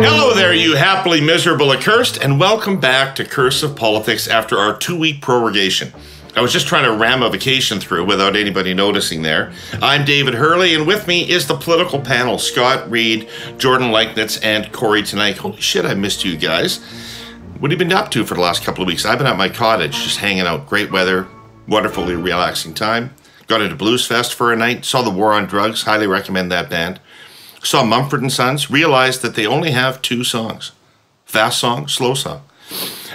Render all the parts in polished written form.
Hello there, you happily miserable accursed, and welcome back to Curse of Politics after our 2-week prorogation. I was just trying to ram a vacation through without anybody noticing there. I'm David Herle, and with me is the political panel, Scott, Reid, Jordan Leichnitz, and Kory Teneycke. Holy shit, I missed you guys. What have you been up to for the last couple of weeks? I've been at my cottage, just hanging out. Great weather, wonderfully relaxing time. Got into Blues Fest for a night, saw The War on Drugs, highly recommend that band. Saw Mumford & Sons, realized that they only have 2 songs. Fast song, slow song.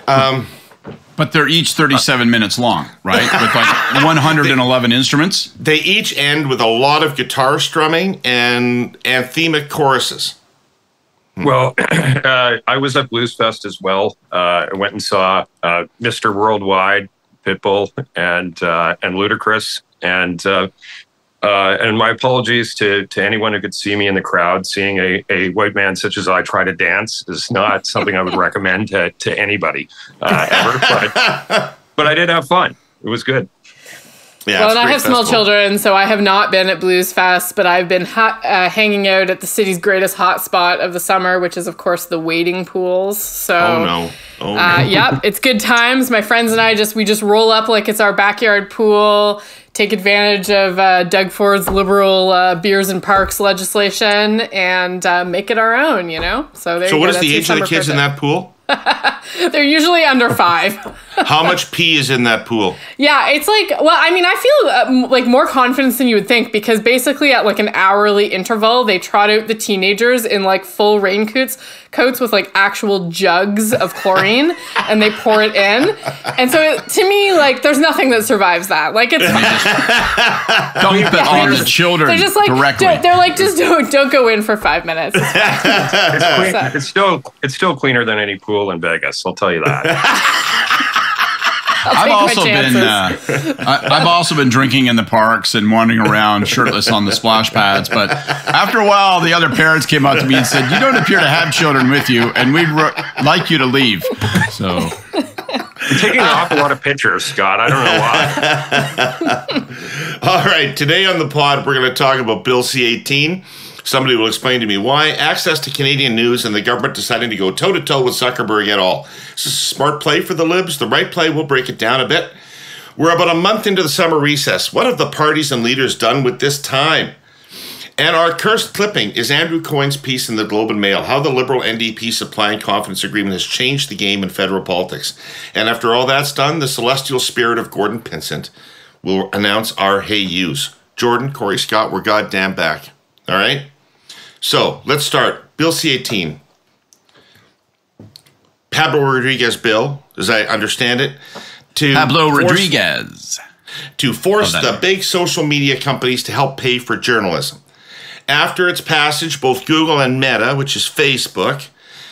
But they're each 37 minutes long, right? With like 111 instruments? They each end with a lot of guitar strumming and anthemic choruses. Well, I was at Blues Fest as well. I went and saw Mr. Worldwide, Pitbull, and Ludacris. And my apologies to anyone who could see me in the crowd. Seeing a white man such as I try to dance is not something I would recommend to anybody ever. But I did have fun. It was good. Yeah, well, and I have small children, so I have not been at Blues Fest, but I've been hanging out at the city's greatest hotspot of the summer, which is, of course, the wading pools. So, oh no. Yep, it's good times. My friends and I just roll up like it's our backyard pool, take advantage of Doug Ford's liberal beers and parks legislation, and make it our own, you know? So what is the age of the kids in that pool? They're usually under 5. How much pee is in that pool? Yeah, it's like, well, I mean, I feel like more confidence than you would think, because basically at like an hourly interval, they trot out the teenagers in like full raincoats with like actual jugs of chlorine and they pour it in. And so to me, like, there's nothing that survives that. Like, it's Dump it on the children. They're just like, directly. they're like, just don't go in for 5 minutes. It's still cleaner than any pool in Vegas. I'll tell you that. I've also been drinking in the parks and wandering around shirtless on the splash pads. But after a while, the other parents came up to me and said, "You don't appear to have children with you, and we'd like you to leave." So you're taking off a lot of pictures, Scott. I don't know why. All right, today on the pod, we're going to talk about Bill C-18. Somebody will explain to me why. Access to Canadian news and the government deciding to go toe-to-toe with Zuckerberg at all. Is this a smart play for the Libs? The right play? We'll break it down a bit. We're about a month into the summer recess. What have the parties and leaders done with this time? And our cursed clipping is Andrew Coyne's piece in the Globe and Mail, how the Liberal NDP supply and confidence agreement has changed the game in federal politics. And after all that's done, the celestial spirit of Gordon Pinsent will announce our hey yous. Jordan, Kory, Scott, we're goddamn back. All right? So, let's start. Bill C-18. Pablo Rodriguez bill, as I understand it, to force the big social media companies to help pay for journalism. After its passage, both Google and Meta, which is Facebook,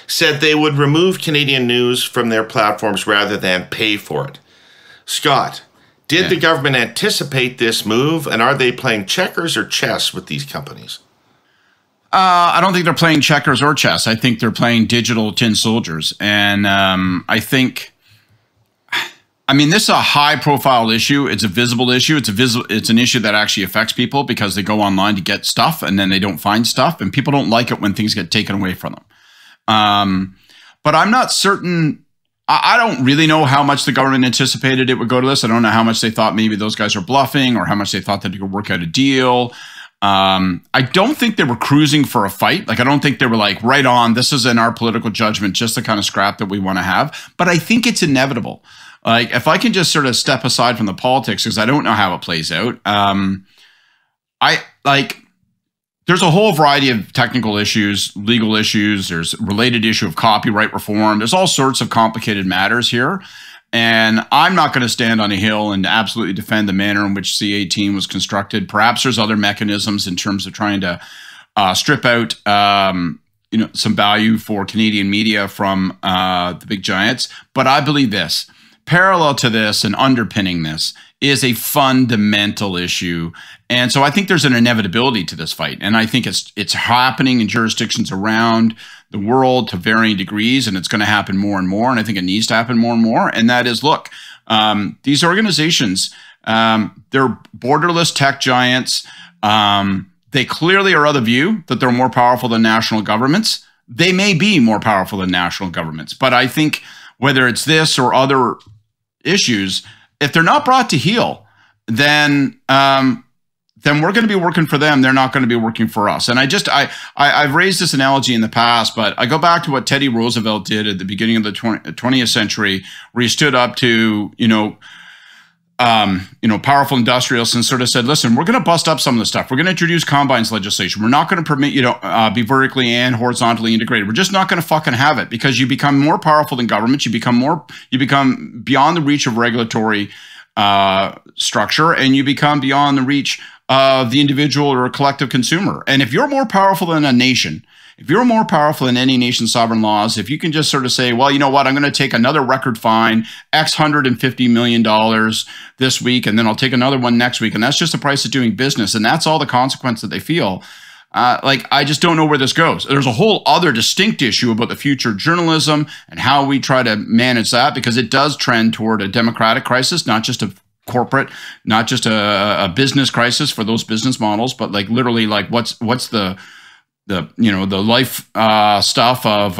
said they would remove Canadian news from their platforms rather than pay for it. Scott, did the government anticipate this move, and are they playing checkers or chess with these companies? I don't think they're playing checkers or chess. I think they're playing digital tin soldiers. And I mean, this is a high-profile issue. It's a visible issue. It's an issue that actually affects people because they go online to get stuff and then they don't find stuff. And people don't like it when things get taken away from them. But I'm not certain. I don't really know how much the government anticipated it would go to this. I don't know how much they thought maybe those guys are bluffing or how much they thought that they could work out a deal. I don't think they were cruising for a fight. Like, I don't think they were like, right on, this is in our political judgment, just the kind of scrap that we want to have. But I think it's inevitable. Like, if I can just sort of step aside from the politics, because I don't know how it plays out. There's a whole variety of technical issues, legal issues. There's a related issue of copyright reform. There's all sorts of complicated matters here. And I'm not going to stand on a hill and absolutely defend the manner in which C-18 was constructed. Perhaps there's other mechanisms in terms of trying to strip out some value for Canadian media from the big giants. But I believe this. Parallel to this and underpinning this is a fundamental issue. And so I think there's an inevitability to this fight. And I think it's happening in jurisdictions around the world to varying degrees, and it's going to happen more and more. And I think it needs to happen more and more. And that is, look, these organizations, they're borderless tech giants. They clearly are of the view that they're more powerful than national governments. they may be more powerful than national governments. But I think whether it's this or other issues, if they're not brought to heel, then we're going to be working for them. They're not going to be working for us. And I've raised this analogy in the past, but I go back to what Teddy Roosevelt did at the beginning of the 20th century, where he stood up to, powerful industrialists and sort of said, listen, we're going to bust up some of the stuff. We're going to introduce combines legislation. We're not going to permit you to be vertically and horizontally integrated. We're just not going to fucking have it, because you become more powerful than governments. You become beyond the reach of regulatory structure, and you become beyond the reach of the individual or a collective consumer. And if you're more powerful than a nation, if you're more powerful than any nation's sovereign laws, if you can just sort of say, well, you know what, I'm going to take another record fine, X $150 million this week, and then I'll take another one next week, and that's just the price of doing business, and that's all the consequence that they feel. I just don't know where this goes. There's a whole other distinct issue about the future of journalism and how we try to manage that, because it does trend toward a democratic crisis, not just a corporate, not just a business crisis for those business models, but like literally like what's the life stuff of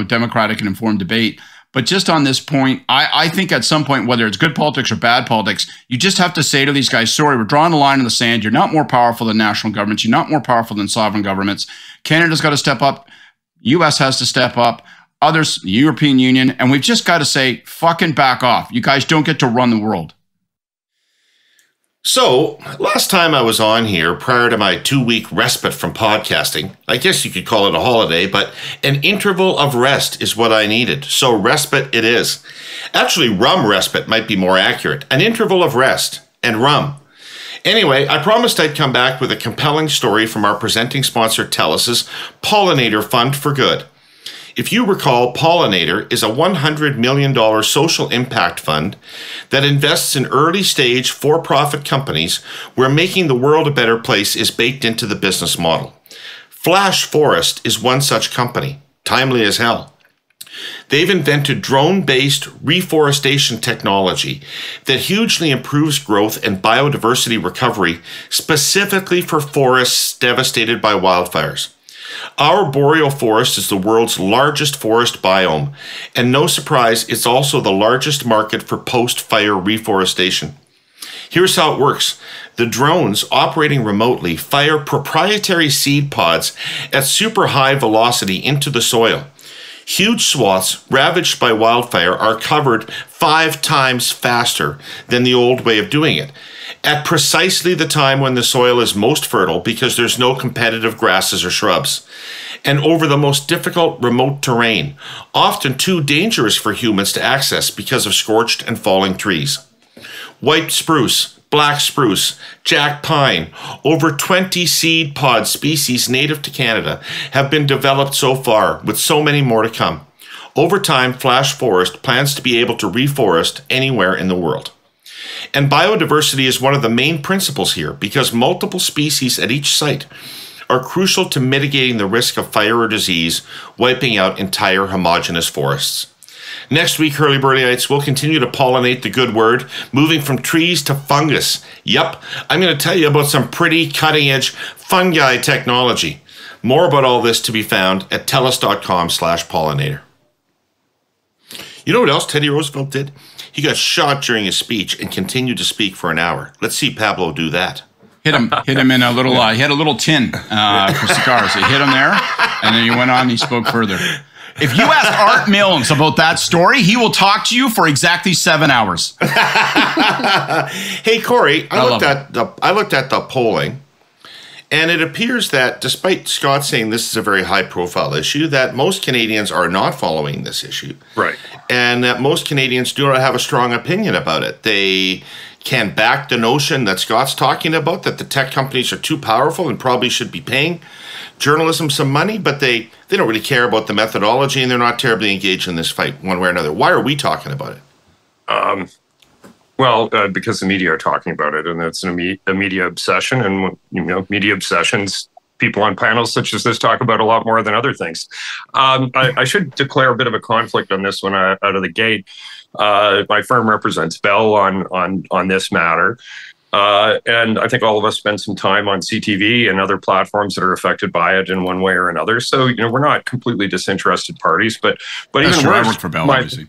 democratic and informed debate. But just on this point, I think at some point, whether it's good politics or bad politics, you just have to say to these guys, sorry, we're drawing a line in the sand. You're not more powerful than national governments. You're not more powerful than sovereign governments. Canada's got to step up. US has to step up. Others, the European Union. And we've just got to say, fucking back off. You guys don't get to run the world. So, last time I was on here, prior to my 2-week respite from podcasting, I guess you could call it a holiday, but an interval of rest is what I needed. So, respite it is. Actually, rum respite might be more accurate. An interval of rest and rum. Anyway, I promised I'd come back with a compelling story from our presenting sponsor, TELUS's Pollinator Fund for Good. If you recall, Pollinator is a $100 million social impact fund that invests in early-stage for-profit companies where making the world a better place is baked into the business model. Flash Forest is one such company, timely as hell. They've invented drone-based reforestation technology that hugely improves growth and biodiversity recovery, specifically for forests devastated by wildfires. Our boreal forest is the world's largest forest biome, and no surprise, it's also the largest market for post-fire reforestation. Here's how it works. The drones operating remotely fire proprietary seed pods at super high velocity into the soil. Huge swaths ravaged by wildfire are covered 5 times faster than the old way of doing it, at precisely the time when the soil is most fertile because there's no competitive grasses or shrubs, and over the most difficult remote terrain, often too dangerous for humans to access because of scorched and falling trees. White spruce, black spruce, jack pine, over 20 seed pod species native to Canada have been developed so far, with so many more to come. Over time, Flash Forest plans to be able to reforest anywhere in the world. And biodiversity is one of the main principles here, because multiple species at each site are crucial to mitigating the risk of fire or disease, wiping out entire homogeneous forests. Next week, Hurly-Burlyites, we'll continue to pollinate the good word, moving from trees to fungus. Yup, I'm going to tell you about some pretty cutting-edge fungi technology. More about all this to be found at telus.com/pollinator. You know what else Teddy Roosevelt did? He got shot during his speech and continued to speak for an hour. Let's see Pablo do that. Hit him in a little, he had a little tin for cigars. He hit him there, and then he went on and he spoke further. If you ask Art Milnes about that story, he will talk to you for exactly 7 hours. Hey, Kory, I looked at the polling, and it appears that despite Scott saying this is a very high-profile issue, that most Canadians are not following this issue. Right. And that most Canadians do not have a strong opinion about it. They can back the notion that Scott's talking about, that the tech companies are too powerful and probably should be paying journalism some money, but they don't really care about the methodology, and they're not terribly engaged in this fight one way or another. Why are we talking about it? Because the media are talking about it, and it's a media obsession, and media obsessions, people on panels such as this talk about a lot more than other things. I should declare a bit of a conflict on this one out of the gate. My firm represents Bell on this matter. And I think all of us spend some time on CTV and other platforms that are affected by it in one way or another. So, we're not completely disinterested parties, but That's even true. worse, I work for Bell, obviously.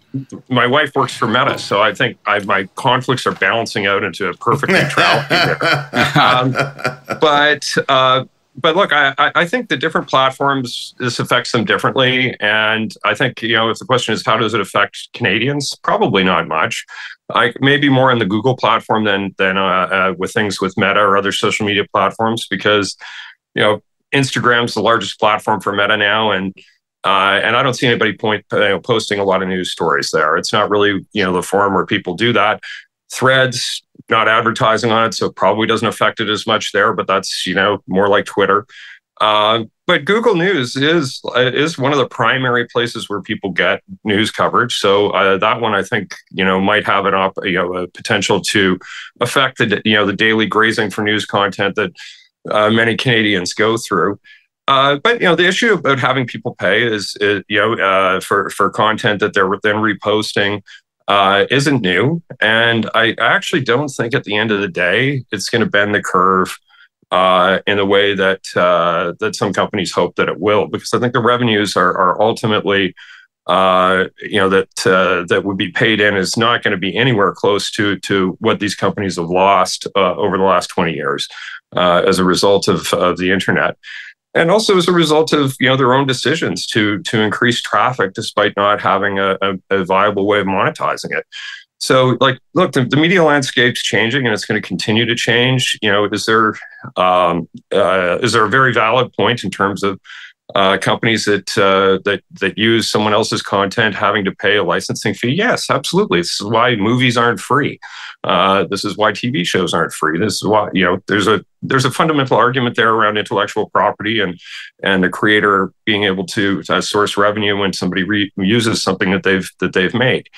my wife works for Meta, so I think my conflicts are balancing out into a perfect neutrality there. But look, I think the different platforms, this affects them differently. And I think, if the question is how does it affect Canadians, probably not much. Maybe more on the Google platform than with things with Meta or other social media platforms, because, Instagram's the largest platform for Meta now. And I don't see anybody posting a lot of news stories there. It's not really, the forum where people do that. Threads, not advertising on it, so it probably doesn't affect it as much there, but that's, more like Twitter. But Google News is one of the primary places where people get news coverage. So that one, I think, might have a potential to affect the daily grazing for news content that many Canadians go through. But the issue about having people pay is for content that they're then reposting isn't new. And I actually don't think at the end of the day it's going to bend the curve in the way that some companies hope that it will, because I think the revenues are ultimately that would be paid in is not going to be anywhere close to what these companies have lost over the last 20 years as a result of the internet. And also as a result of their own decisions to increase traffic despite not having a viable way of monetizing it. So, look, the media landscape's changing, and it's going to continue to change. Is there a very valid point in terms of companies that use someone else's content having to pay a licensing fee? Yes, absolutely. This is why movies aren't free. This is why TV shows aren't free. This is why there's a fundamental argument there around intellectual property and the creator being able to source revenue when somebody uses something that they've made.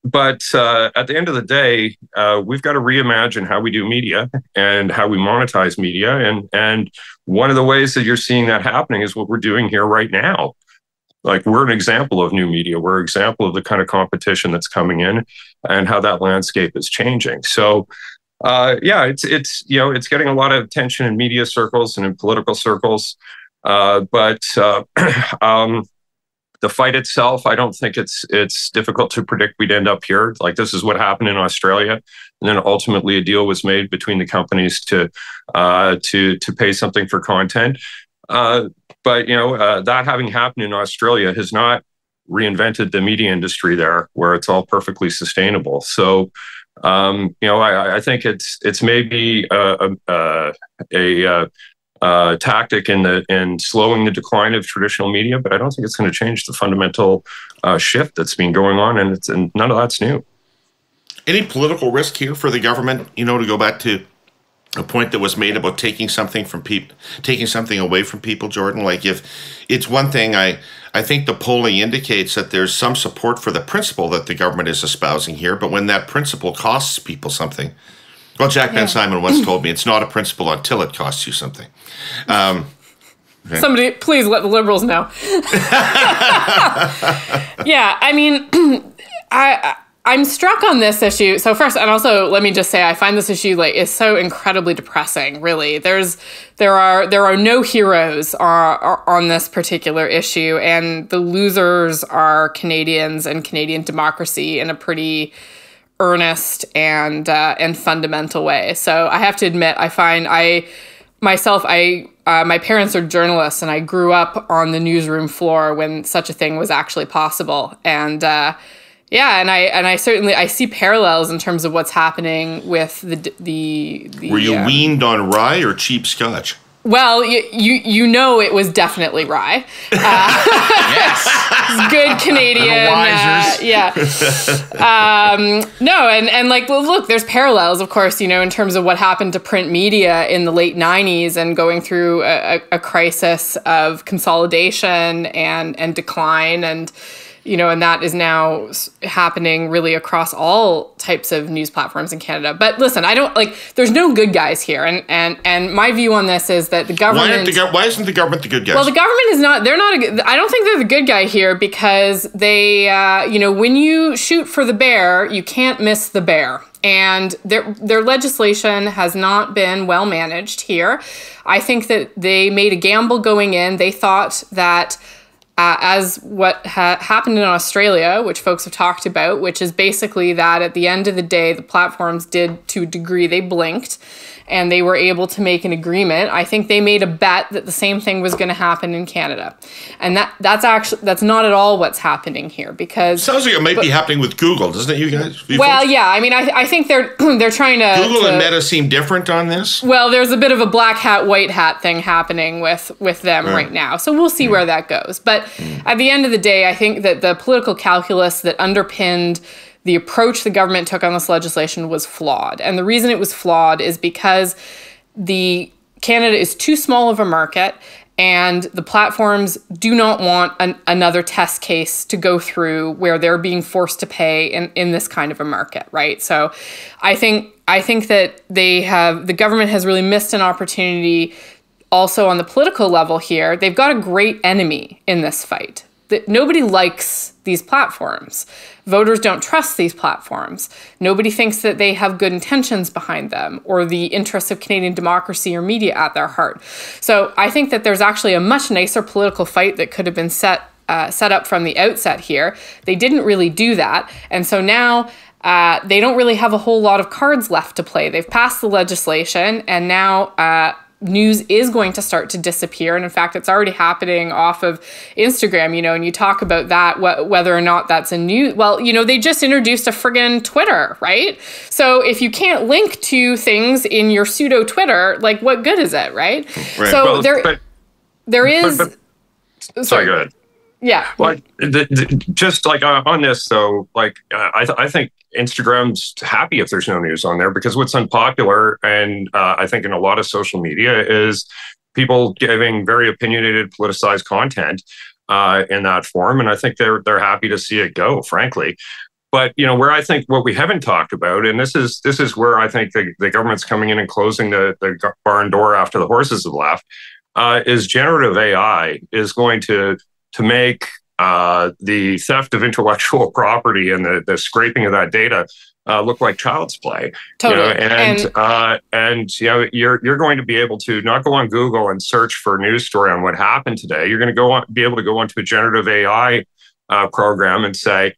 But at the end of the day, we've got to reimagine how we do media and how we monetize media. And one of the ways that you're seeing that happening is what we're doing here right now. We're an example of new media. We're an example of the kind of competition that's coming in and how that landscape is changing. So, it's getting a lot of attention in media circles and in political circles. But the fight itself, I don't think it's difficult to predict we'd end up here. This is what happened in Australia, and then ultimately a deal was made between the companies to pay something for content. But that having happened in Australia has not reinvented the media industry there, where it's all perfectly sustainable. So, I think it's maybe a tactic in slowing the decline of traditional media, but I don't think it's going to change the fundamental shift that's been going on, and none of that's new. Any political risk here for the government? To go back to a point that was made about taking something away from people, Jordan. If it's one thing, I think the polling indicates that there's some support for the principle that the government is espousing here, but when that principle costs people something. Well, Jack Ben Simon once told me it's not a principle until it costs you something. Okay. Somebody, please let the Liberals know. Yeah, I mean, I'm struck on this issue. So first, and also, let me just say, I find this issue is so incredibly depressing. Really, there are no heroes on this particular issue, and the losers are Canadians and Canadian democracy in a pretty earnest and fundamental way. So I have to admit, I find my parents are journalists, and I grew up on the newsroom floor when such a thing was actually possible. And and I certainly see parallels in terms of what's happening with the Were you weaned on rye or cheap scotch? Well, it was definitely rye. Yes. Good Canadian. Look, there's parallels, of course, in terms of what happened to print media in the late 90s and going through a crisis of consolidation and decline. And, and that is now happening really across all types of news platforms in Canada. But listen, there's no good guys here. And my view on this is that the government... Why isn't the government the good guys? Well, the government is not, I don't think they're the good guy here because they, when you shoot for the bear, you can't miss the bear. And their legislation has not been well managed here. I think that they made a gamble going in. They thought that as what happened in Australia, which folks have talked about, which is basically that at the end of the day, the platforms did, to a degree, they blinked and they were able to make an agreement. I think they made a bet that the same thing was going to happen in Canada. And that's not at all what's happening here because... Sounds like it might be happening with Google, doesn't it, you guys? Yeah, I mean, I think they're trying to... Google and Meta seem different on this? Well, there's a bit of a black hat, white hat thing happening with them right now. So we'll see where that goes. But at the end of the day, I think that the political calculus that underpinned the approach the government took on this legislation was flawed. And the reason it was flawed is because Canada is too small of a market and the platforms do not want another test case to go through where they're being forced to pay in this kind of a market, right? So I think that the government has really missed an opportunity also on the political level here. They've got a great enemy in this fight. That nobody likes these platforms. Voters don't trust these platforms. Nobody thinks that they have good intentions behind them or the interests of Canadian democracy or media at their heart. So I think that there's actually a much nicer political fight that could have been set up from the outset here. They didn't really do that. And so now they don't really have a whole lot of cards left to play. They've passed the legislation and now news is going to start to disappear. And in fact, it's already happening off of Instagram, and you talk about that, whether or not that's a new, well, they just introduced a friggin' Twitter, right? So if you can't link to things in your pseudo Twitter, like what good is it, right? So there is... Sorry, go ahead. Yeah. Well, just like on this, though, I think Instagram's happy if there's no news on there because what's unpopular, and I think in a lot of social media, is people giving very opinionated, politicized content in that form, and I think they're happy to see it go, frankly. But where I think what we haven't talked about, and this is where I think the government's coming in and closing the barn door after the horses have left, is generative AI is going to make the theft of intellectual property and the scraping of that data look like child's play. Totally. You're going to be able to not go on Google and search for a news story on what happened today. You're going to be able to go onto a generative AI program and say,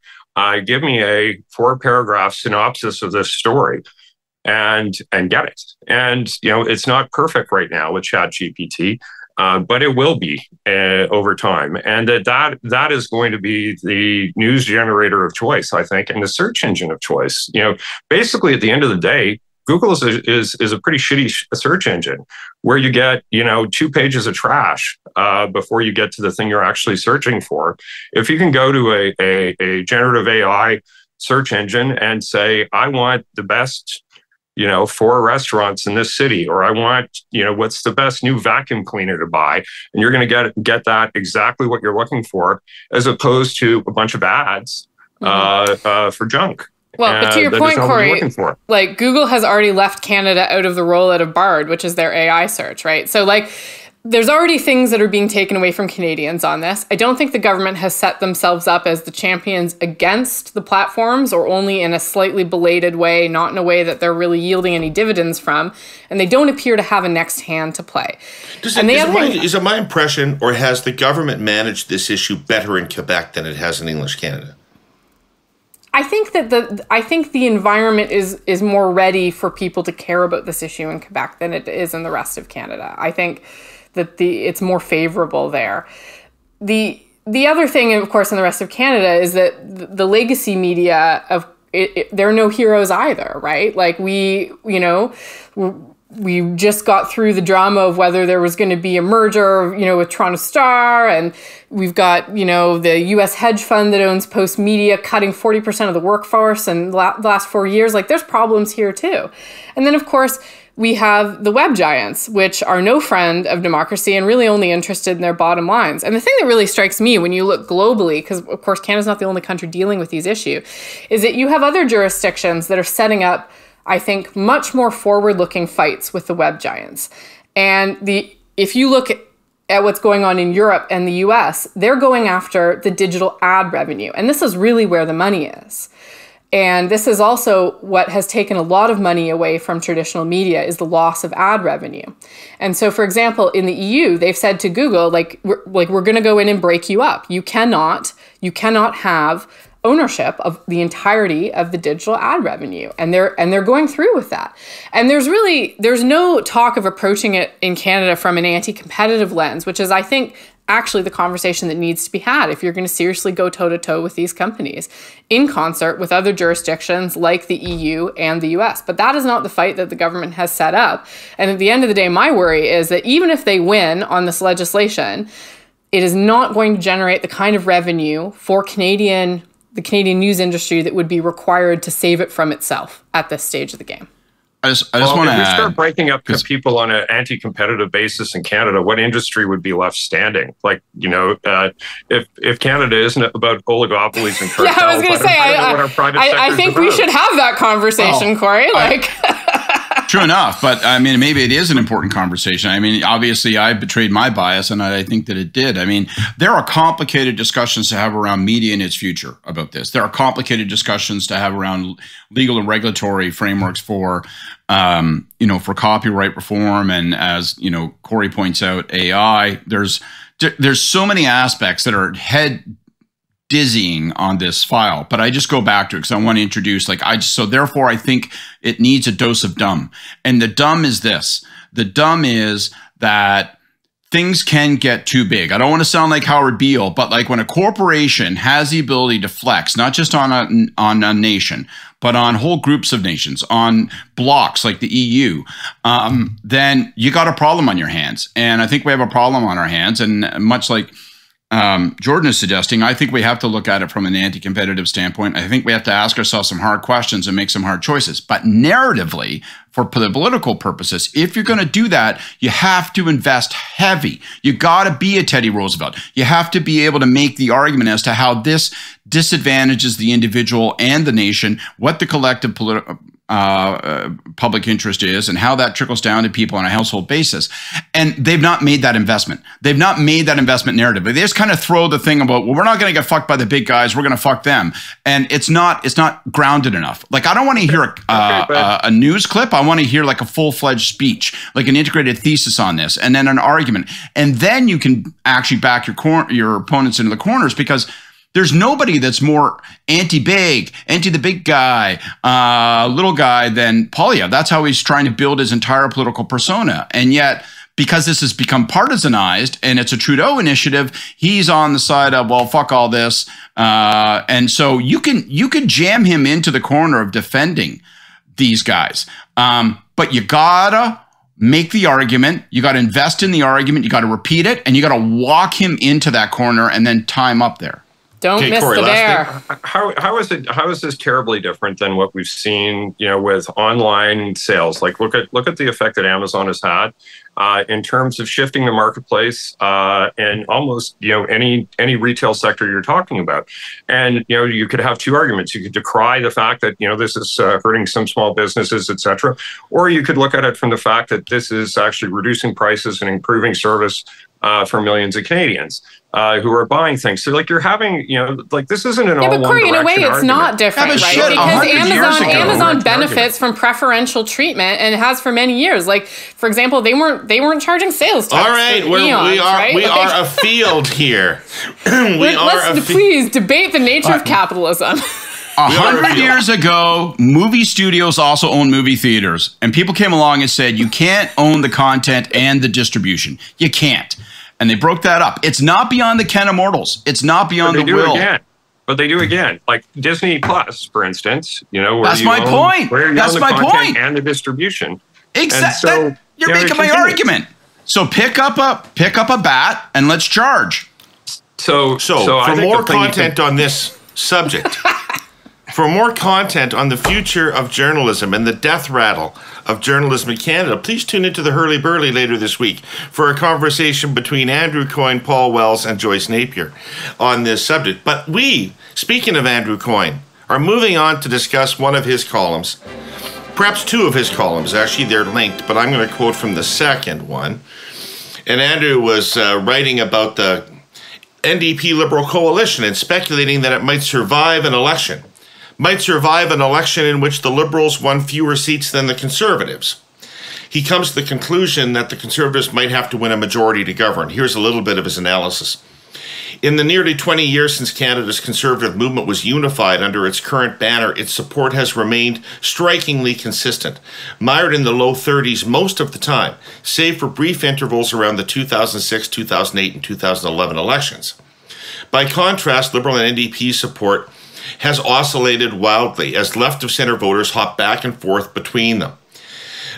give me a 4-paragraph synopsis of this story and get it. And, it's not perfect right now with ChatGPT. But it will be over time. And that is going to be the news generator of choice, I think, and the search engine of choice. Basically, at the end of the day, Google is a pretty shitty search engine where you get, 2 pages of trash before you get to the thing you're actually searching for. If you can go to a generative AI search engine and say, I want the best 4 restaurants in this city, or I want, what's the best new vacuum cleaner to buy? And you're going to get that exactly what you're looking for, as opposed to a bunch of ads for junk. Well, but to your point, Kory, like Google has already left Canada out of the rollout of Bard, which is their AI search, right? So there's already things that are being taken away from Canadians on this. I don't think the government has set themselves up as the champions against the platforms, or only in a slightly belated way, not in a way that they're really yielding any dividends from. And they don't appear to have a next hand to play. Is it my impression, or has the government managed this issue better in Quebec than it has in English Canada? I think that the environment is more ready for people to care about this issue in Quebec than it is in the rest of Canada. I think that it's more favorable there. The other thing, of course, in the rest of Canada is that the legacy media they're no heroes either, right? Like we just got through the drama of whether there was going to be a merger, with Toronto Star, and we've got, the U.S. hedge fund that owns Post Media cutting 40% of the workforce in the last 4 years. Like, there's problems here too. And then, of course, we have the web giants, which are no friend of democracy and really only interested in their bottom lines. And the thing that really strikes me when you look globally, because of course Canada's not the only country dealing with these issues, is that you have other jurisdictions that are setting up, I think, much more forward-looking fights with the web giants. And if you look at what's going on in Europe and the US, they're going after the digital ad revenue. And this is really where the money is. And this is also what has taken a lot of money away from traditional media, is the loss of ad revenue. And so, for example, in the EU, they've said to Google, we're going to go in and break you up. You cannot have ownership of the entirety of the digital ad revenue. And they're going through with that. And there's no talk of approaching it in Canada from an anti-competitive lens, which is, I think, actually the conversation that needs to be had if you're going to seriously go toe-to-toe with these companies in concert with other jurisdictions like the EU and the US. But that is not the fight that the government has set up. And at the end of the day, my worry is that even if they win on this legislation, it is not going to generate the kind of revenue for the Canadian news industry that would be required to save it from itself at this stage of the game. I just want to add, if we start breaking up people on an anti-competitive basis in Canada, what industry would be left standing? If Canada isn't about oligopolies and cartels, I was going to say, I think we should have that conversation, Kory. True enough, but I mean, maybe it is an important conversation. I mean, obviously, I betrayed my bias, and I think that it did. I mean, there are complicated discussions to have around media and its future about this. There are complicated discussions to have around legal and regulatory frameworks for, for copyright reform, and as Kory points out, AI. There's so many aspects that are dizzying on this file, but I just go back to it because I want to introduce, so therefore I think it needs a dose of dumb. And the dumb is this. The dumb is that things can get too big. I don't want to sound like Howard Beale, but when a corporation has the ability to flex, not just on a nation, but on whole groups of nations, on blocks like the EU, then you got a problem on your hands. And I think we have a problem on our hands. And much like Jordan is suggesting, I think we have to look at it from an anti-competitive standpoint. I think we have to ask ourselves some hard questions and make some hard choices. But narratively, for political purposes, if you're going to do that, you have to invest heavy. You got to be a Teddy Roosevelt. You have to be able to make the argument as to how this disadvantages the individual and the nation, what the collective public interest is, and how that trickles down to people on a household basis. And they've not made that investment. They've not made that investment narrative. They just kind of throw the thing about, well, we're not going to get fucked by the big guys. We're going to fuck them. And it's not grounded enough. I don't want to hear a news clip. I want to hear a full-fledged speech, an integrated thesis on this, and then an argument. And then you can actually back your opponents into the corners, because there's nobody that's more anti-big, anti-the big guy, little guy than Poilievre. That's how he's trying to build his entire political persona. And yet, because this has become partisanized and it's a Trudeau initiative, he's on the side of, well, fuck all this. And so you can jam him into the corner of defending these guys. But you gotta make the argument. You got to invest in the argument. You got to repeat it, and you got to walk him into that corner and then tie him up there. Don't miss Kory, the bear. How is this terribly different than what we've seen, with online sales? Look at the effect that Amazon has had in terms of shifting the marketplace and almost any retail sector you're talking about. And you could have two arguments. You could decry the fact that this is hurting some small businesses, etc., or you could look at it from the fact that this is actually reducing prices and improving service for millions of Canadians who are buying things. So you're having, this isn't an all one direction. But Kory, in a way, it's argument. not different, right? Shit, because Amazon benefits from preferential treatment and has for many years. For example, they weren't charging sales tax. All right, we are afield here. Let's please debate the nature of capitalism. 100 years ago, movie studios also owned movie theaters, and people came along and said, you can't own the content and the distribution. You can't. And they broke that up. It's not beyond the ken of mortals. It's not beyond the will. But they do again. Like Disney Plus, for instance, where that's my point. That's my point. And the distribution. Exactly. So, you're making my argument. So pick up a bat and let's charge. So for more content on this subject, For more content on the future of journalism and the death rattle of journalism in Canada, please tune into the Herle Burley later this week for a conversation between Andrew Coyne, Paul Wells, and Joyce Napier on this subject. But we, speaking of Andrew Coyne, are moving on to discuss one of his columns, perhaps two of his columns. Actually, they're linked, but I'm going to quote from the second one. And Andrew was writing about the NDP Liberal Coalition and speculating that it might survive an election. Might survive an election in which the Liberals won fewer seats than the Conservatives. He comes to the conclusion that the Conservatives might have to win a majority to govern. Here's a little bit of his analysis. In the nearly 20 years since Canada's Conservative movement was unified under its current banner, its support has remained strikingly consistent, mired in the low 30s most of the time, save for brief intervals around the 2006, 2008, and 2011 elections. By contrast, Liberal and NDP support has oscillated wildly as left-of-center voters hop back and forth between them.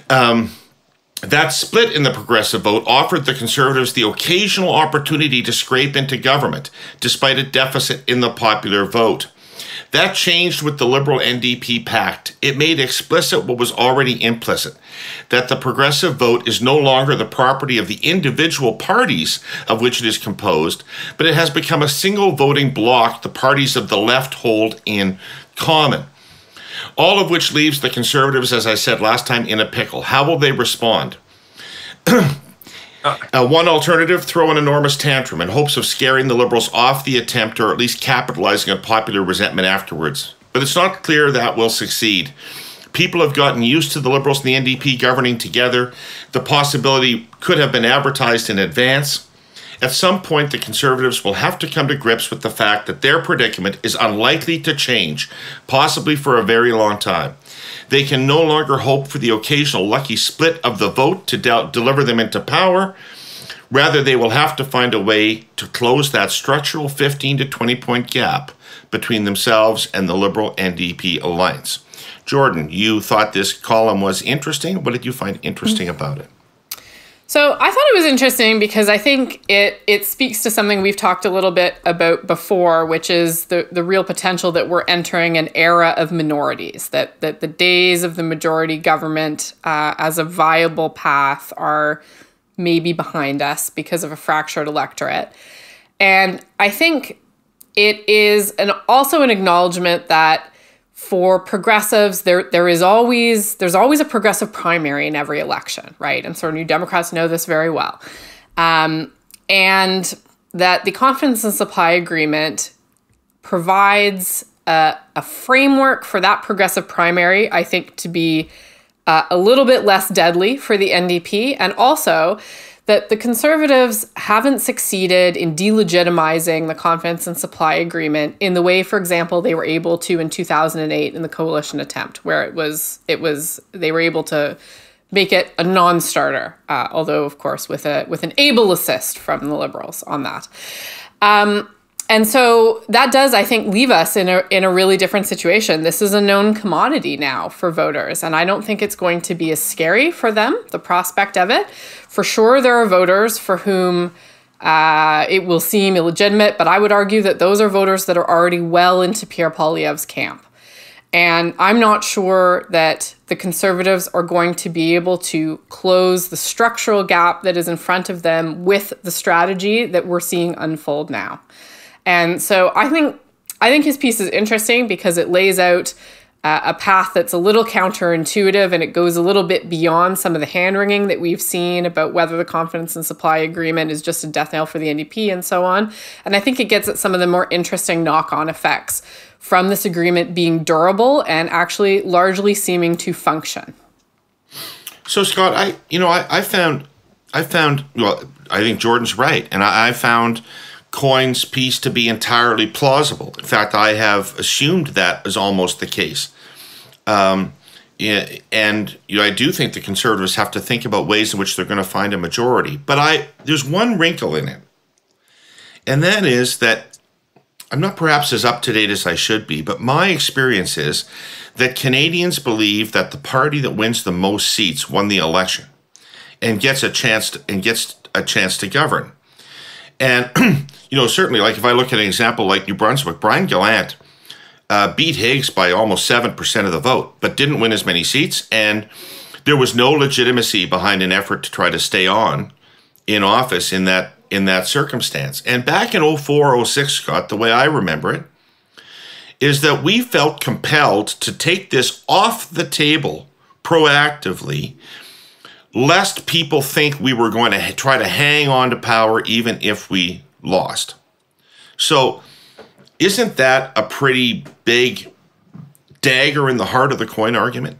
That split in the progressive vote offered the Conservatives the occasional opportunity to scrape into government, despite a deficit in the popular vote. That changed with the Liberal-NDP pact. It made explicit what was already implicit, that the progressive vote is no longer the property of the individual parties of which it is composed, but it has become a single voting bloc the parties of the left hold in common. All of which leaves the Conservatives, as I said last time, in a pickle. How will they respond? One alternative, throw an enormous tantrum in hopes of scaring the Liberals off the attempt or at least capitalizing on popular resentment afterwards. But it's not clear that will succeed. People have gotten used to the Liberals and the NDP governing together. The possibility could have been advertised in advance. At some point, the Conservatives will have to come to grips with the fact that their predicament is unlikely to change, possibly for a very long time. They can no longer hope for the occasional lucky split of the vote to deliver them into power. Rather, they will have to find a way to close that structural 15 to 20-point gap between themselves and the Liberal-NDP alliance. Jordan, you thought this column was interesting. What did you find interesting about it? So I thought it was interesting because I think it speaks to something we've talked a little bit about before, which is the real potential that we're entering an era of minorities, that the days of the majority government as a viable path are maybe behind us because of a fractured electorate. And I think it is also an acknowledgement that for progressives, there's always a progressive primary in every election, right? And so New Democrats know this very well. And that the confidence and supply agreement provides a framework for that progressive primary, I think, to be a little bit less deadly for the NDP, and also that the Conservatives haven't succeeded in delegitimizing the confidence and supply agreement in the way, for example, they were able to in 2008 in the coalition attempt, where they were able to make it a non-starter, although, of course, with an able assist from the Liberals on that. And so that does, I think, leave us in a really different situation. This is a known commodity now for voters, and I don't think it's going to be as scary for them, the prospect of it. For sure, there are voters for whom it will seem illegitimate, but I would argue that those are voters that are already well into Pierre Poilievre's camp. And I'm not sure that the Conservatives are going to be able to close the structural gap that is in front of them with the strategy that we're seeing unfold now. And so I think his piece is interesting because it lays out a path that's a little counterintuitive, and it goes a little bit beyond some of the hand-wringing that we've seen about whether the confidence and supply agreement is just a death knell for the NDP and so on. And I think it gets at some of the more interesting knock-on effects from this agreement being durable and actually largely seeming to function. So, Scott, I found, well, I think Jordan's right, and I found Coyne's piece to be entirely plausible. In fact, I have assumed that is almost the case. And I do think the Conservatives have to think about ways in which they're going to find a majority. But there's one wrinkle in it, and that is that I'm not perhaps as up-to-date as I should be, but my experience is that Canadians believe that the party that wins the most seats won the election and gets a chance to govern. And certainly, like if I look at an example like New Brunswick, Brian Gallant beat Higgs by almost 7% of the vote, but didn't win as many seats. And there was no legitimacy behind an effort to try to stay on in office in that circumstance. And back in 04, 06, Scott, the way I remember it, is that we felt compelled to take this off the table proactively, lest people think we were going to try to hang on to power even if we lost. So isn't that a pretty big dagger in the heart of the Coyne argument?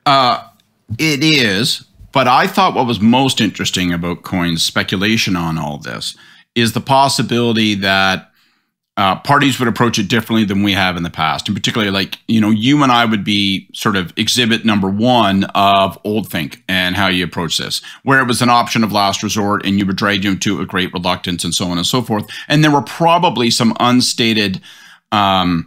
It is, but I thought what was most interesting about Coyne's speculation on all this is the possibility that parties would approach it differently than we have in the past. And particularly, like, you know, you and I would be sort of exhibit number one of old think and how you approach this, where it was an option of last resort and you were dragged into a great reluctance and so on and so forth. And there were probably some unstated boundaries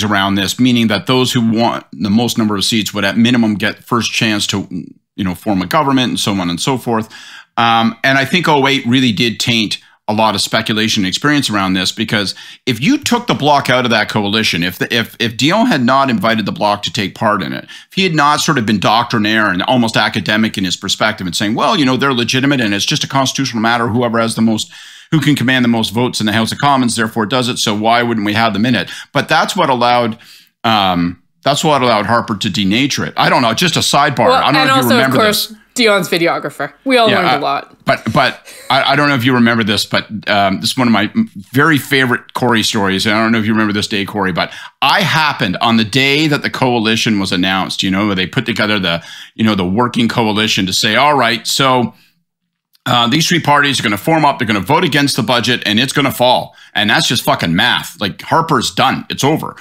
around this, meaning that those who want the most number of seats would at minimum get first chance to, you know, form a government and so on and so forth. And I think 08 really did taint a lot of speculation and experience around this, because if you took the Bloc out of that coalition, if Dion had not invited the Bloc to take part in it, if he had not sort of been doctrinaire and almost academic in his perspective and saying, well, you know, they're legitimate and it's just a constitutional matter, whoever has the most, who can command the most votes in the House of Commons, therefore does it, so why wouldn't we have them in it? But that's what allowed Harper to denature it. I don't know, just a sidebar. Well, I don't know if you remember this. Dion's videographer. We all learned a lot. But I don't know if you remember this, but this is one of my very favorite Kory stories. And I don't know if you remember this day, Kory, but I happened on the day that the coalition was announced, you know, where they put together the working coalition to say, all right, so these three parties are going to form up, they're going to vote against the budget, and it's going to fall. And that's just fucking math. Like, Harper's done. It's over.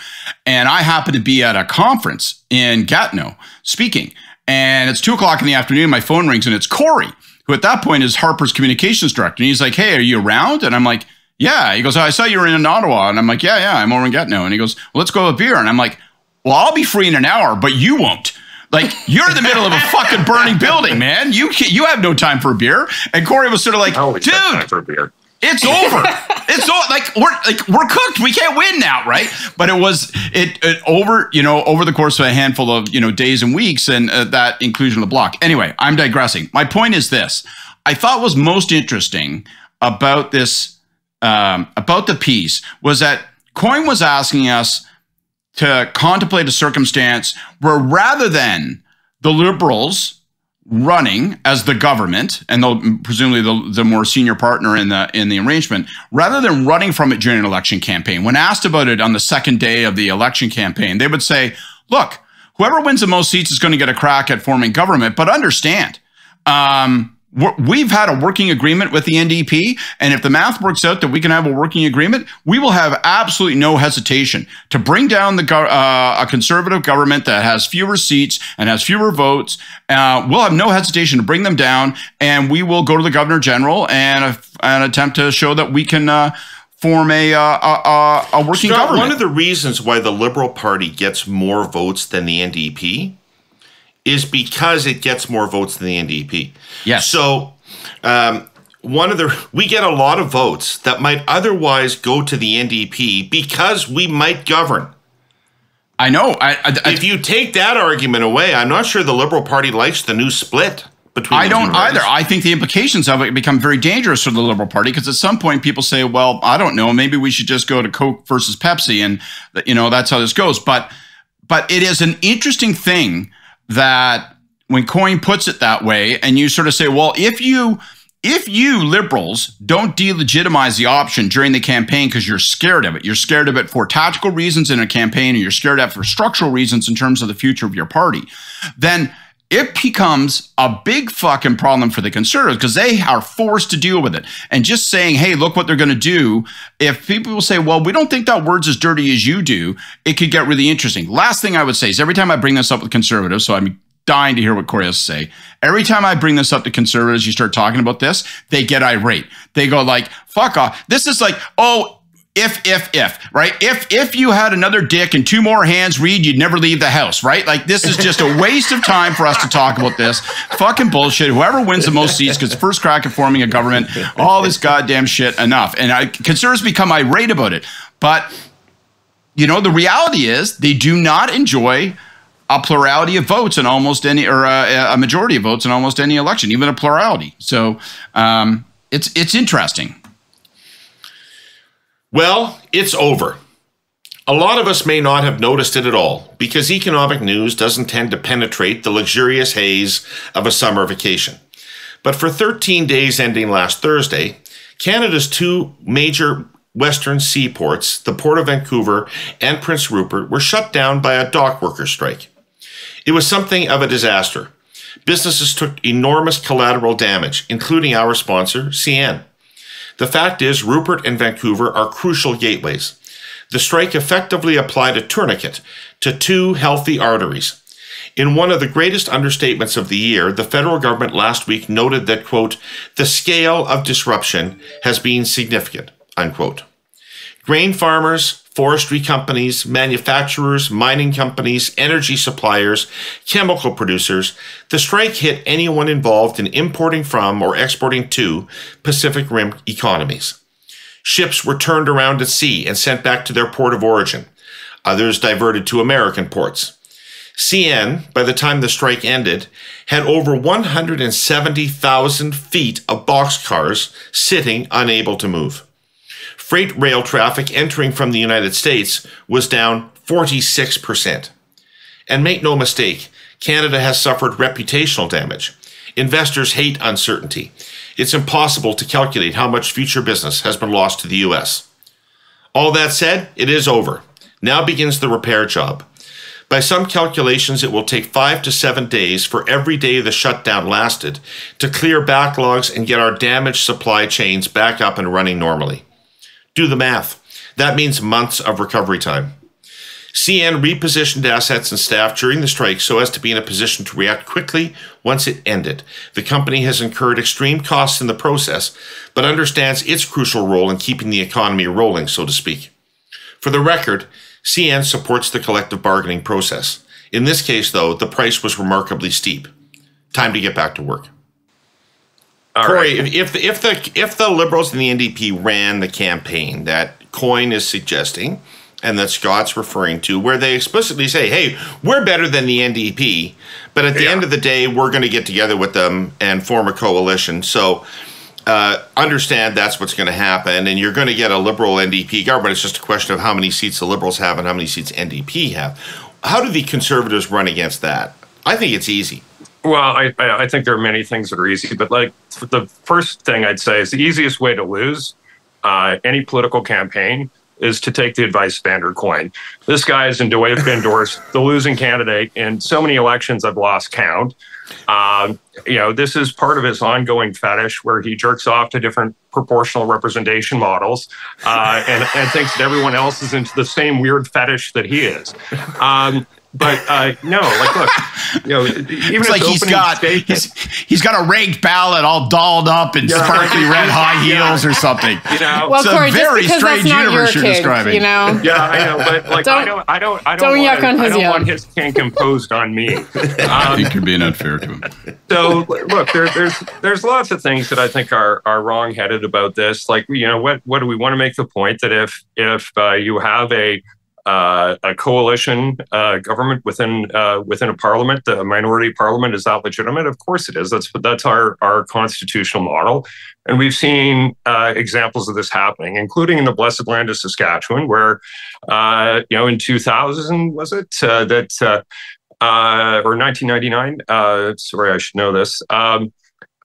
And I happened to be at a conference in Gatineau speaking. And it's 2:00 in the afternoon. My phone rings and it's Kory, who at that point is Harper's communications director. And he's like, hey, are you around? And I'm like, yeah. He goes, oh, I saw you were in Ottawa. And I'm like, yeah, I'm over in Gatineau. And he goes, well, let's go have a beer. And I'm like, well, I'll be free in an hour, but you won't. Like, you're in the middle of a fucking burning building, man. You have no time for a beer. And Kory was sort of like, dude, time for a beer. It's over. It's we're cooked. We can't win now, right? But it was over the course of a handful of days and weeks, and that inclusion of the Bloc. Anyway, I'm digressing. My point is this: I thought was most interesting about this about the piece was that Coyne was asking us to contemplate a circumstance where, rather than the Liberals running as the government, and presumably the more senior partner in the arrangement, rather than running from it during an election campaign, when asked about it on the second day of the election campaign, they would say, look, whoever wins the most seats is going to get a crack at forming government, but understand, we've had a working agreement with the NDP, and if the math works out that we can have a working agreement, we will have absolutely no hesitation to bring down a conservative government that has fewer seats and has fewer votes. We'll have no hesitation to bring them down, and we will go to the Governor General and attempt to show that we can form a working government. One of the reasons why the Liberal Party gets more votes than the NDP is because it gets more votes than the NDP. Yes. So we get a lot of votes that might otherwise go to the NDP because we might govern. I know. If you take that argument away, I'm not sure the Liberal Party likes the new split between the two don't either. parties. I think the implications of it become very dangerous for the Liberal Party, because at some point people say, well, I don't know, maybe we should just go to Coke versus Pepsi, and that's how this goes. But it is an interesting thing that when Coyne puts it that way, and you sort of say, well, if you Liberals don't delegitimize the option during the campaign because you're scared of it for tactical reasons in a campaign, and you're scared of it for structural reasons in terms of the future of your party, then it becomes a big fucking problem for the Conservatives, because they are forced to deal with it. And just saying, hey, look what they're going to do. If people will say, well, we don't think that word's as dirty as you do, it could get really interesting. Last thing I would say is, every time I bring this up with Conservatives, so I'm dying to hear what Kory has to say. Every time I bring this up to Conservatives, you start talking about this, they get irate. They go like, fuck off. This is like, oh, if, right? If you had another dick and two more hands, Reid, you'd never leave the house, right? Like, this is just a waste of time for us to talk about this. Fucking bullshit. Whoever wins the most seats gets first crack at forming a government. All this goddamn shit, enough. And Conservatives become irate about it. But the reality is they do not enjoy a plurality of votes in almost any, or a majority of votes in almost any election, even a plurality. So it's interesting. Well, it's over. A lot of us may not have noticed it at all because economic news doesn't tend to penetrate the luxurious haze of a summer vacation. But for 13 days ending last Thursday, Canada's two major western seaports, the Port of Vancouver and Prince Rupert, were shut down by a dock worker strike. It was something of a disaster. Businesses took enormous collateral damage, including our sponsor, CN. The fact is, Rupert and Vancouver are crucial gateways. The strike effectively applied a tourniquet to two healthy arteries. In one of the greatest understatements of the year, the federal government last week noted that, quote, the scale of disruption has been significant, unquote. Grain farmers, forestry companies, manufacturers, mining companies, energy suppliers, chemical producers, the strike hit anyone involved in importing from or exporting to Pacific Rim economies. Ships were turned around at sea and sent back to their port of origin. Others diverted to American ports. CN, by the time the strike ended, had over 170,000 feet of boxcars sitting unable to move. Freight rail traffic entering from the United States was down 46%. And make no mistake, Canada has suffered reputational damage. Investors hate uncertainty. It's impossible to calculate how much future business has been lost to the U.S. All that said, it is over. Now begins the repair job. By some calculations, it will take 5 to 7 days for every day the shutdown lasted to clear backlogs and get our damaged supply chains back up and running normally. Do the math. That means months of recovery time. CN repositioned assets and staff during the strike so as to be in a position to react quickly once it ended. The company has incurred extreme costs in the process, but understands its crucial role in keeping the economy rolling, so to speak. For the record, CN supports the collective bargaining process. In this case, though, the price was remarkably steep. Time to get back to work. Kory, right. if the Liberals and the NDP ran the campaign that Coyne is suggesting, and that Scott's referring to, where they explicitly say, hey, we're better than the NDP, but at the end of the day, we're going to get together with them and form a coalition. So understand that's what's going to happen, and you're going to get a Liberal NDP government. It's just a question of how many seats the Liberals have and how many seats NDP have. How do the Conservatives run against that? I think it's easy. Well, I think there are many things that are easy, but like the first thing I'd say is the easiest way to lose any political campaign is to take the advice of Andrew Coyne. This guy has endorsed the losing candidate in so many elections I've lost count. This is part of his ongoing fetish where he jerks off to different proportional representation models and thinks that everyone else is into the same weird fetish that he is. No, like, look, even it's like he's got a rigged ballot all dolled up in sparkly red high heels or something. Well, it's Kory, a very strange universe you're describing. Yeah, I know, but like, I don't want his kink imposed on me. I think you're being unfair to him. So, look, there's lots of things that I think are wrong-headed about this. Like, what do we want to make the point that if you have a coalition government within a parliament, a minority parliament, is that legitimate? Of course it is. That's our constitutional model, and we've seen examples of this happening, including in the blessed land of Saskatchewan, where in 2000 was it or 1999? Sorry, I should know this.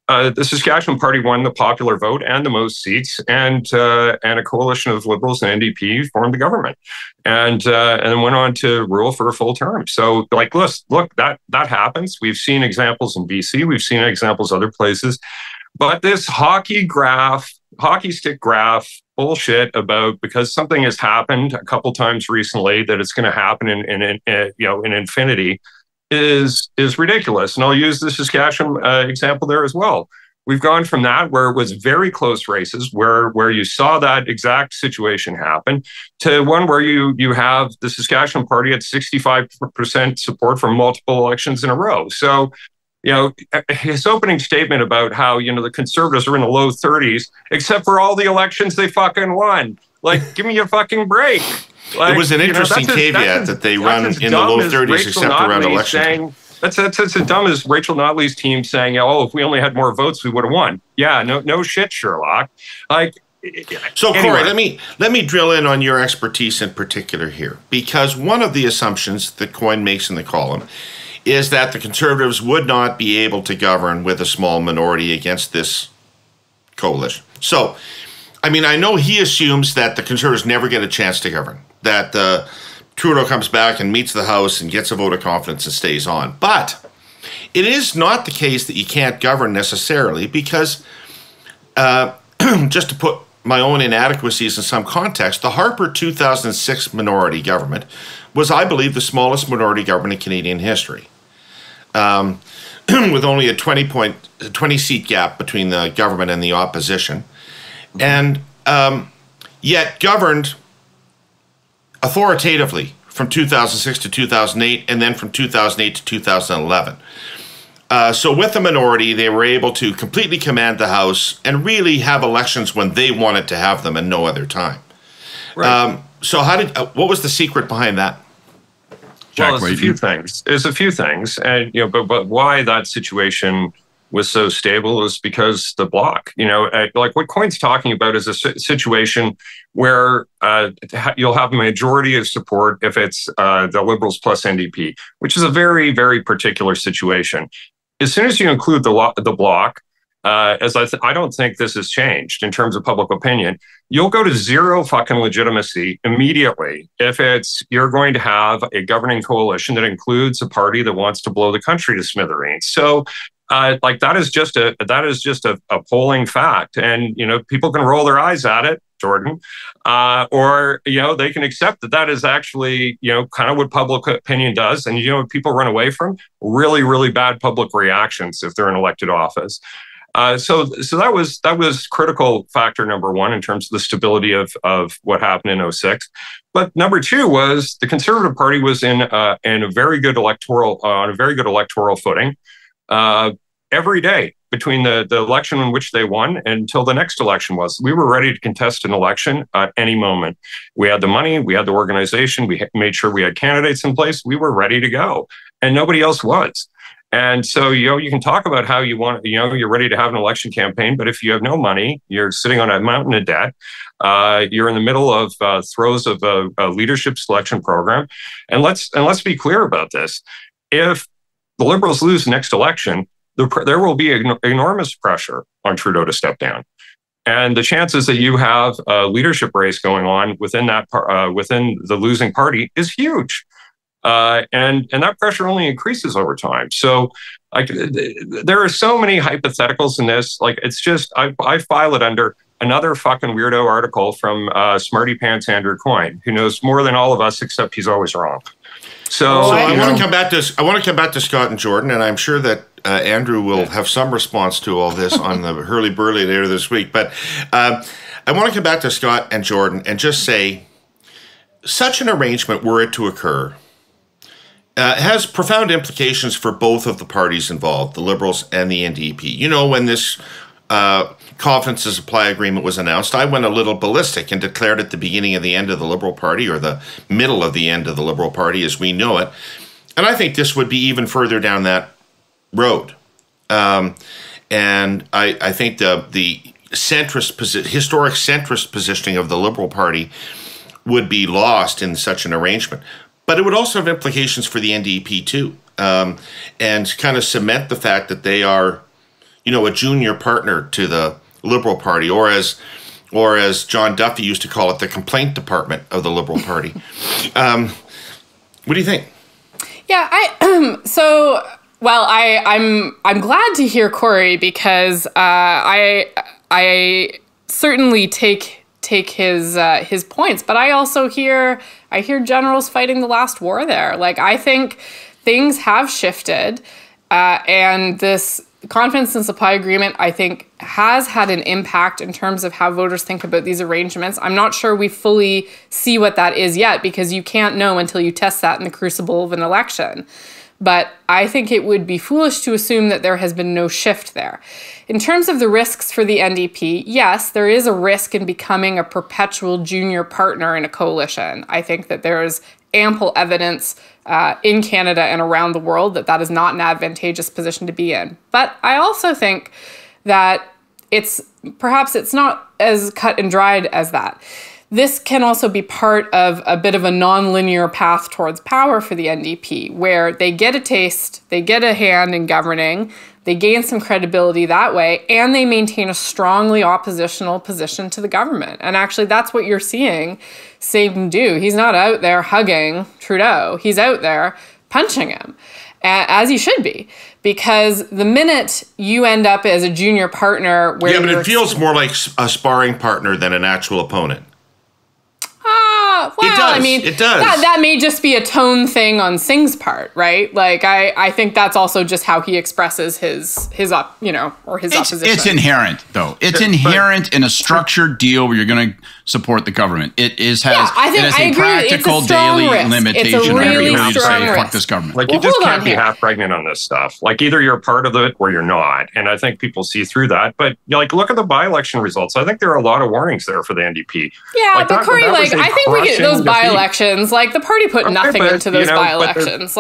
The Saskatchewan Party won the popular vote and the most seats, and a coalition of Liberals and NDP formed the government, and then went on to rule for a full term. So, like, look, that happens. We've seen examples in BC. We've seen examples other places. But this hockey stick graph bullshit about because something has happened a couple times recently that it's going to happen in infinity is ridiculous. And I'll use the Saskatchewan example there as well. We've gone from that, where it was very close races, where you saw that exact situation happen, to one where you have the Saskatchewan Party at 65% support for multiple elections in a row. So, his opening statement about how, the Conservatives are in the low 30s, except for all the elections they fucking won. Like, give me a fucking break. Like, it was an interesting caveat that they run in the low 30s except around election time. That's as dumb as Rachel Notley's team saying, "Oh, if we only had more votes, we would have won." Yeah, no shit, Sherlock. Like, so anyway. Kory, let me drill in on your expertise in particular here, because one of the assumptions that Coyne makes in the column is that the Conservatives would not be able to govern with a small minority against this coalition. So, I mean, I know he assumes that the Conservatives never get a chance to govern, that Trudeau comes back and meets the House and gets a vote of confidence and stays on. But it is not the case that you can't govern necessarily, because just to put my own inadequacies in some context, the Harper 2006 minority government was, I believe, the smallest minority government in Canadian history, with only a 20 seat gap between the government and the opposition, and yet governed authoritatively from 2006 to 2008, and then from 2008 to 2011. So with the minority, they were able to completely command the House and really have elections when they wanted to have them and no other time. Right. So what was the secret behind that? Well, it's a few things. There's a few things, and but why that situation was so stable is because the Bloc. Like what Coyne's talking about is a situation where you'll have a majority of support if it's the Liberals plus NDP, which is a very, very particular situation. As soon as you include the Bloc, as I don't think this has changed in terms of public opinion, you'll go to zero fucking legitimacy immediately if you're going to have a governing coalition that includes a party that wants to blow the country to smithereens. So, that is just a polling fact, and people can roll their eyes at it, Jordan, or they can accept that is actually kind of what public opinion does, and people run away from really, really bad public reactions if they're in elected office. So that was critical factor number one in terms of the stability of what happened in 2006. But number two was the Conservative Party was on a very good electoral footing every day between the election in which they won until the next election was. We were ready to contest an election at any moment. We had the money, we had the organization, we made sure we had candidates in place. We were ready to go, and nobody else was. And so, you can talk about how you want, you're ready to have an election campaign, but if you have no money, you're sitting on a mountain of debt, you're in the middle of throes of a leadership selection program. And let's be clear about this. If the Liberals lose the next election, there will be enormous pressure on Trudeau to step down. And the chances that you have a leadership race going on within the losing party is huge. And that pressure only increases over time. So there are so many hypotheticals in this. It's just, I file it under another fucking weirdo article from Smarty Pants Andrew Coyne, who knows more than all of us, except he's always wrong. So I want to come back to Scott and Jordan, and I'm sure that Andrew will have some response to all this on the Hurly Burly later this week. But I want to come back to Scott and Jordan and just say, such an arrangement, were it to occur, has profound implications for both of the parties involved, the Liberals and the NDP. When this confidence and supply agreement was announced, I went a little ballistic and declared it the beginning of the end of the Liberal Party, or the middle of the end of the Liberal Party as we know it. And I think this would be even further down that road. And I think the historic centrist positioning of the Liberal Party would be lost in such an arrangement. But it would also have implications for the NDP too, and kind of cement the fact that they are, a junior partner to the Liberal Party, or as John Duffy used to call it, the complaint department of the Liberal Party. What do you think? Yeah, I'm glad to hear Kory, because I certainly take his points, but I also hear generals fighting the last war there. I think things have shifted, and this confidence and supply agreement, I think, has had an impact in terms of how voters think about these arrangements. I'm not sure we fully see what that is yet, because you can't know until you test that in the crucible of an election. but I think it would be foolish to assume that there has been no shift there. In terms of the risks for the NDP, yes, there is a risk in becoming a perpetual junior partner in a coalition. I think that there is ample evidence in Canada and around the world that that is not an advantageous position to be in. But I also think that perhaps it's not as cut and dried as that. This can also be part of a bit of a non-linear path towards power for the NDP, where they get a taste, they get a hand in governing, they gain some credibility that way, and they maintain a strongly oppositional position to the government. And actually, that's what you're seeing Satan do. He's not out there hugging Trudeau. He's out there punching him, as he should be. Because the minute you end up as a junior partner where but it feels more like a sparring partner than an actual opponent. Well, it does. I mean, it does. That may just be a tone thing on Singh's part, right? Like, I think that's also just how he expresses his opposition. It's inherent, though. It's inherent in a structured deal where you're going to support the government. It has a practical daily limitation. It's a really strong to say, risk. fuck this government. Like, you just can't be half pregnant on this stuff. Like, either you're part of it or you're not. And I think people see through that. But, like, look at the by-election results. I think there are a lot of warnings there for the NDP. Yeah, like, but Kory, I think we get those by-elections. Like, the party put nothing into those by-elections.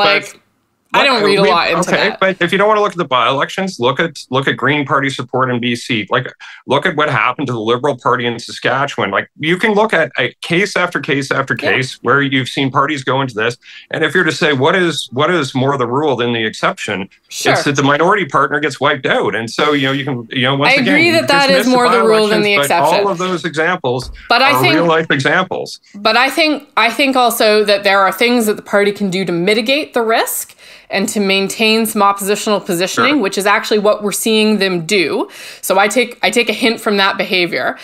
I don't read a lot into that. But if you don't want to look at the by-elections, look at Green Party support in BC. Like, look at what happened to the Liberal Party in Saskatchewan. Like, you can look at a case after case after case where you've seen parties go into this. And if you're to say what is more the rule than the exception, it's that the minority partner gets wiped out. And so you can once again, I agree that is more the rule than the exception. All of those examples are real life examples. But I think also that there are things that the party can do to mitigate the risk and to maintain some oppositional positioning, which is actually what we're seeing them do. So I take a hint from that behavior.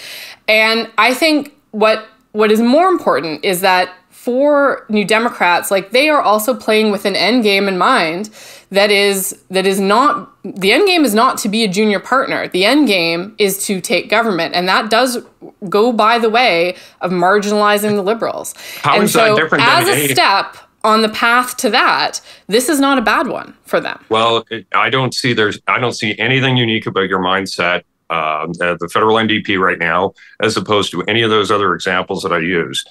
And I think what is more important is that for New Democrats, like, they are also playing with an end game in mind that is not, the end game is not to be a junior partner. The end game is to take government. And that does go by the way of marginalizing the Liberals. How is that different than a step on the path to that, this is not a bad one for them. Well, I don't see anything unique about your mindset, the federal NDP right now, as opposed to any of those other examples that I used.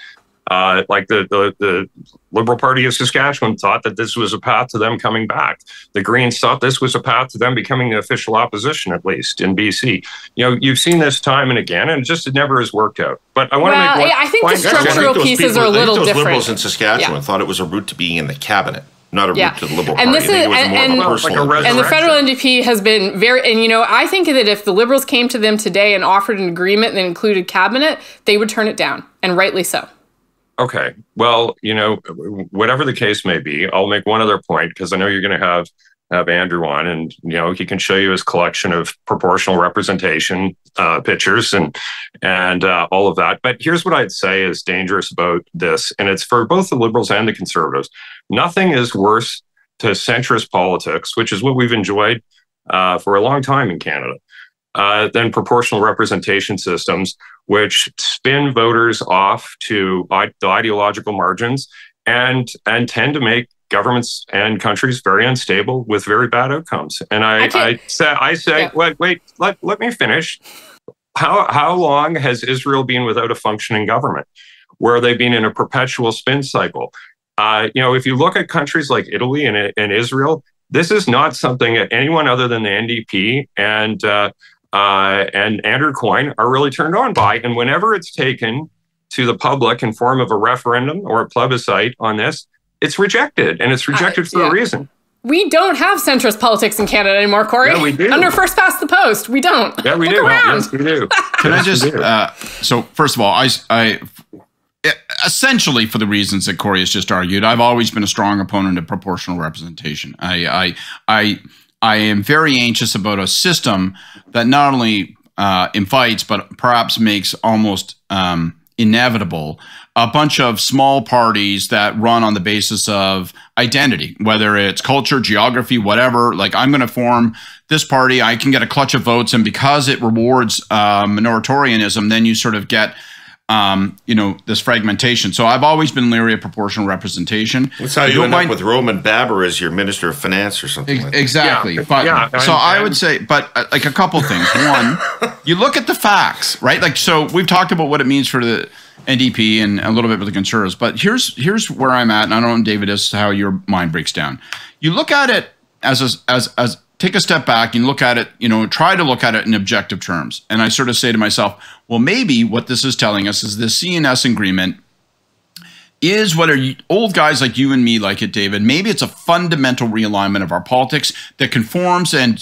Like the Liberal Party of Saskatchewan thought that this was a path to them coming back. The Greens thought this was a path to them becoming the official opposition, at least in BC. You've seen this time and again, and it never has worked out. But I want to make one. I think the structural pieces are a little different. Liberals in Saskatchewan thought it was a route to being in the cabinet, not a route to the Liberal and Party. And the federal NDP has been very, I think that if the Liberals came to them today and offered an agreement that included cabinet, they would turn it down, and rightly so. Okay. Well, whatever the case may be, I'll make one other point, because I know you're going to have Andrew on, and he can show you his collection of proportional representation pictures and all of that. But here's what I'd say is dangerous about this, and it's for both the Liberals and the Conservatives. Nothing is worse to centrist politics, which is what we've enjoyed for a long time in Canada, than proportional representation systems, which spin voters off to the ideological margins and tend to make governments and countries very unstable with very bad outcomes. And I say, wait, let me finish. How long has Israel been without a functioning government, where they've been in a perpetual spin cycle? If you look at countries like Italy and Israel, this is not something that anyone other than the NDP and Andrew Coyne are really turned on by. And whenever it's taken to the public in form of a referendum or a plebiscite on this, it's rejected, and it's rejected for a reason. We don't have centrist politics in Canada anymore, Kory. Yeah, we do. Under first past the post, we don't. Yeah, we do. Yes, we do. Can I just, so first of all, I essentially, for the reasons that Kory has just argued, I've always been a strong opponent of proportional representation. I am very anxious about a system that not only invites, but perhaps makes almost inevitable a bunch of small parties that run on the basis of identity, whether it's culture, geography, whatever. Like, I'm going to form this party, I can get a clutch of votes, and because it rewards minoritarianism, then you sort of get this fragmentation. So I've always been leery of proportional representation. That's how you end up with Roman Baber as your Minister of Finance or something like that. Exactly. I would say, like a couple things. One, you look at the facts, right? Like, so we've talked about what it means for the NDP and a little bit with the Conservatives, but here's where I'm at, and I don't know, David, as to how your mind breaks down. You look at it as take a step back and look at it, try to look at it in objective terms. And I sort of say to myself, well, maybe what this is telling us is the CNS agreement is what old guys like you and me like it, David. Maybe it's a fundamental realignment of our politics that conforms and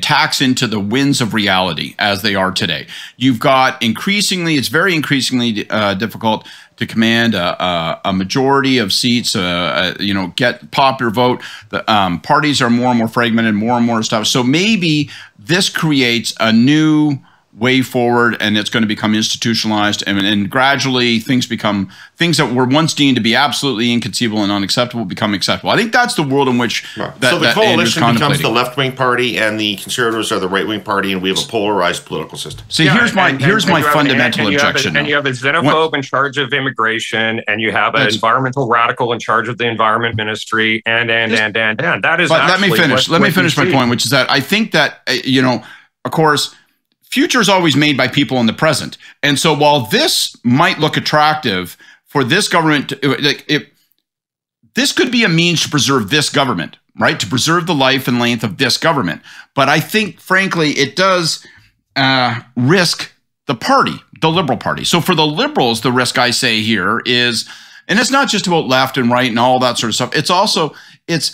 tacks into the winds of reality as they are today. You've got it's very increasingly difficult to command a majority of seats, get popular vote. The parties are more and more fragmented, more and more stuff. So maybe this creates a new way forward, and it's going to become institutionalized, and gradually things that were once deemed to be absolutely inconceivable and unacceptable become acceptable. I think that's the world in which so the coalition becomes the left-wing party, and the Conservatives are the right-wing party, and we have a polarized political system. See, here's my fundamental objection. And you have a xenophobe in charge of immigration, and you have an environmental radical in charge of the environment ministry, and that is. But let me finish. Let me finish my point, which is that I think that of course, future is always made by people in the present. And so while this might look attractive for this government, this could be a means to preserve this government, right? To preserve the life and length of this government. But I think, frankly, it does risk the party, the Liberal Party. So for the Liberals, the risk I say here is, and it's not just about left and right and all that sort of stuff. It's also, the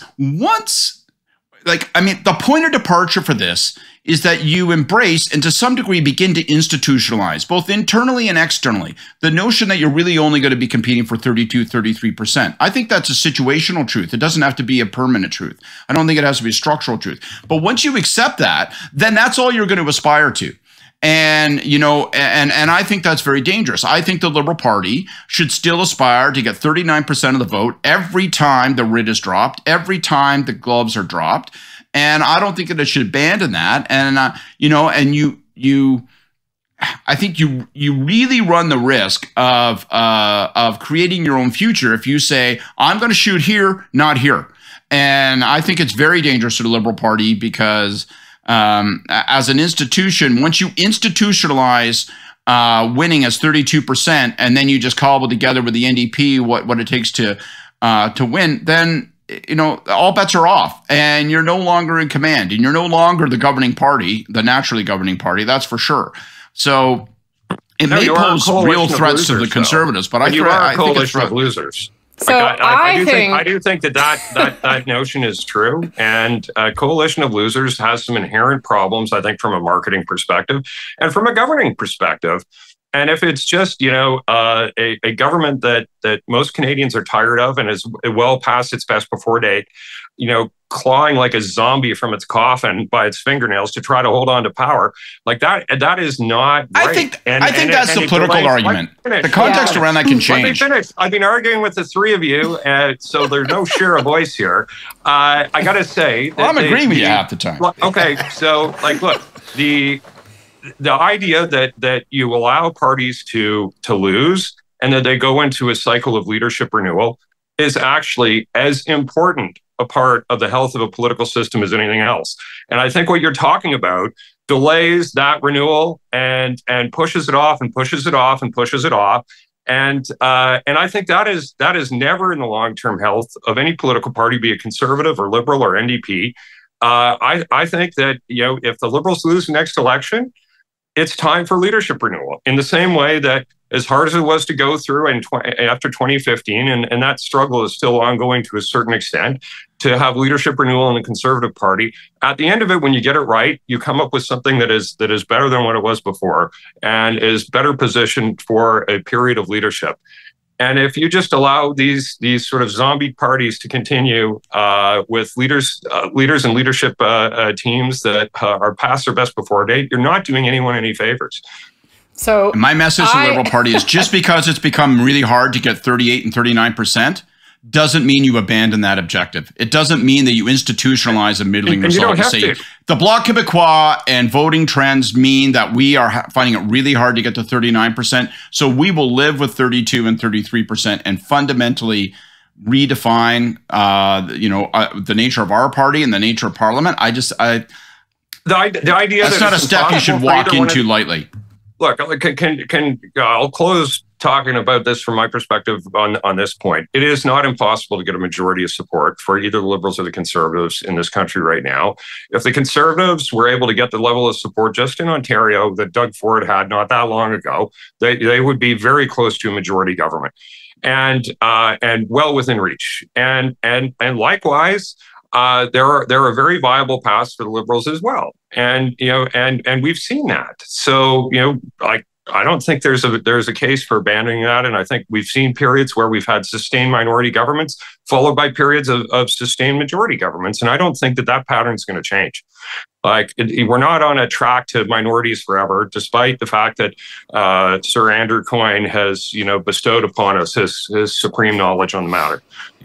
point of departure for this is that you embrace and to some degree begin to institutionalize, both internally and externally, the notion that you're really only going to be competing for 32, 33%. I think that's a situational truth. It doesn't have to be a permanent truth. I don't think it has to be a structural truth. But once you accept that, then that's all you're going to aspire to. And, and I think that's very dangerous. I think the Liberal Party should still aspire to get 39% of the vote every time the writ is dropped, every time the gloves are dropped. And I don't think that it should abandon that. And, I think you really run the risk of creating your own future if you say, I'm going to shoot here, not here. And I think it's very dangerous to the Liberal Party because as an institution, once you institutionalize winning as 32%, and then you just cobble together with the NDP what it takes to win, then all bets are off, and you're no longer in command, and you're no longer the governing party, the naturally governing party. That's for sure. So it may pose real threats to the Conservatives, but I think a coalition of losers. So I do think that notion is true, and a coalition of losers has some inherent problems, I think, from a marketing perspective and from a governing perspective. And if it's just, a government that most Canadians are tired of and is well past its best before date, clawing like a zombie from its coffin by its fingernails to try to hold on to power, like that is not right. I think that's the political argument. The context around that can change. Let me finish. I've been arguing with the three of you, so there's no share of voice here. I got to say that I'm agreeing with you half the time. Okay, so look, the idea that you allow parties to lose and that they go into a cycle of leadership renewal is actually as important a part of the health of a political system as anything else. And I think what you're talking about delays that renewal and pushes it off and pushes it off and pushes it off. And I think that is never in the long-term health of any political party, be it Conservative or Liberal or NDP. I think that if the Liberals lose the next election, it's time for leadership renewal in the same way that as hard as it was to go through after 2015, and that struggle is still ongoing to a certain extent, to have leadership renewal in the Conservative Party. At the end of it, when you get it right, you come up with something that is better than what it was before and is better positioned for a period of leadership. And if you just allow these sort of zombie parties to continue with leaders and leadership teams that are past their best before date, you're not doing anyone any favors. So my message to the Liberal Party is just because it's become really hard to get 38 and 39%, doesn't mean you abandon that objective. It doesn't mean that you institutionalize a middling result. You say the Bloc Québécois and voting trends mean that we are finding it really hard to get to 39%. So we will live with 32 and 33% and fundamentally redefine, the nature of our party and the nature of Parliament. The idea that's not a step you should walk into lightly. Look, I'll close talking about this from my perspective on this point. It is not impossible to get a majority of support for either the Liberals or the Conservatives in this country right now. If the Conservatives were able to get the level of support just in Ontario that Doug Ford had not that long ago, they would be very close to a majority government, and well within reach. And likewise, there are very viable paths for the Liberals as well, and we've seen that. So I don't think there's a case for abandoning that, and I think we've seen periods where we've had sustained minority governments followed by periods of sustained majority governments, and I don't think that pattern is going to change. We're not on a track to minorities forever, despite the fact that Sir Andrew Coyne has bestowed upon us his supreme knowledge on the matter.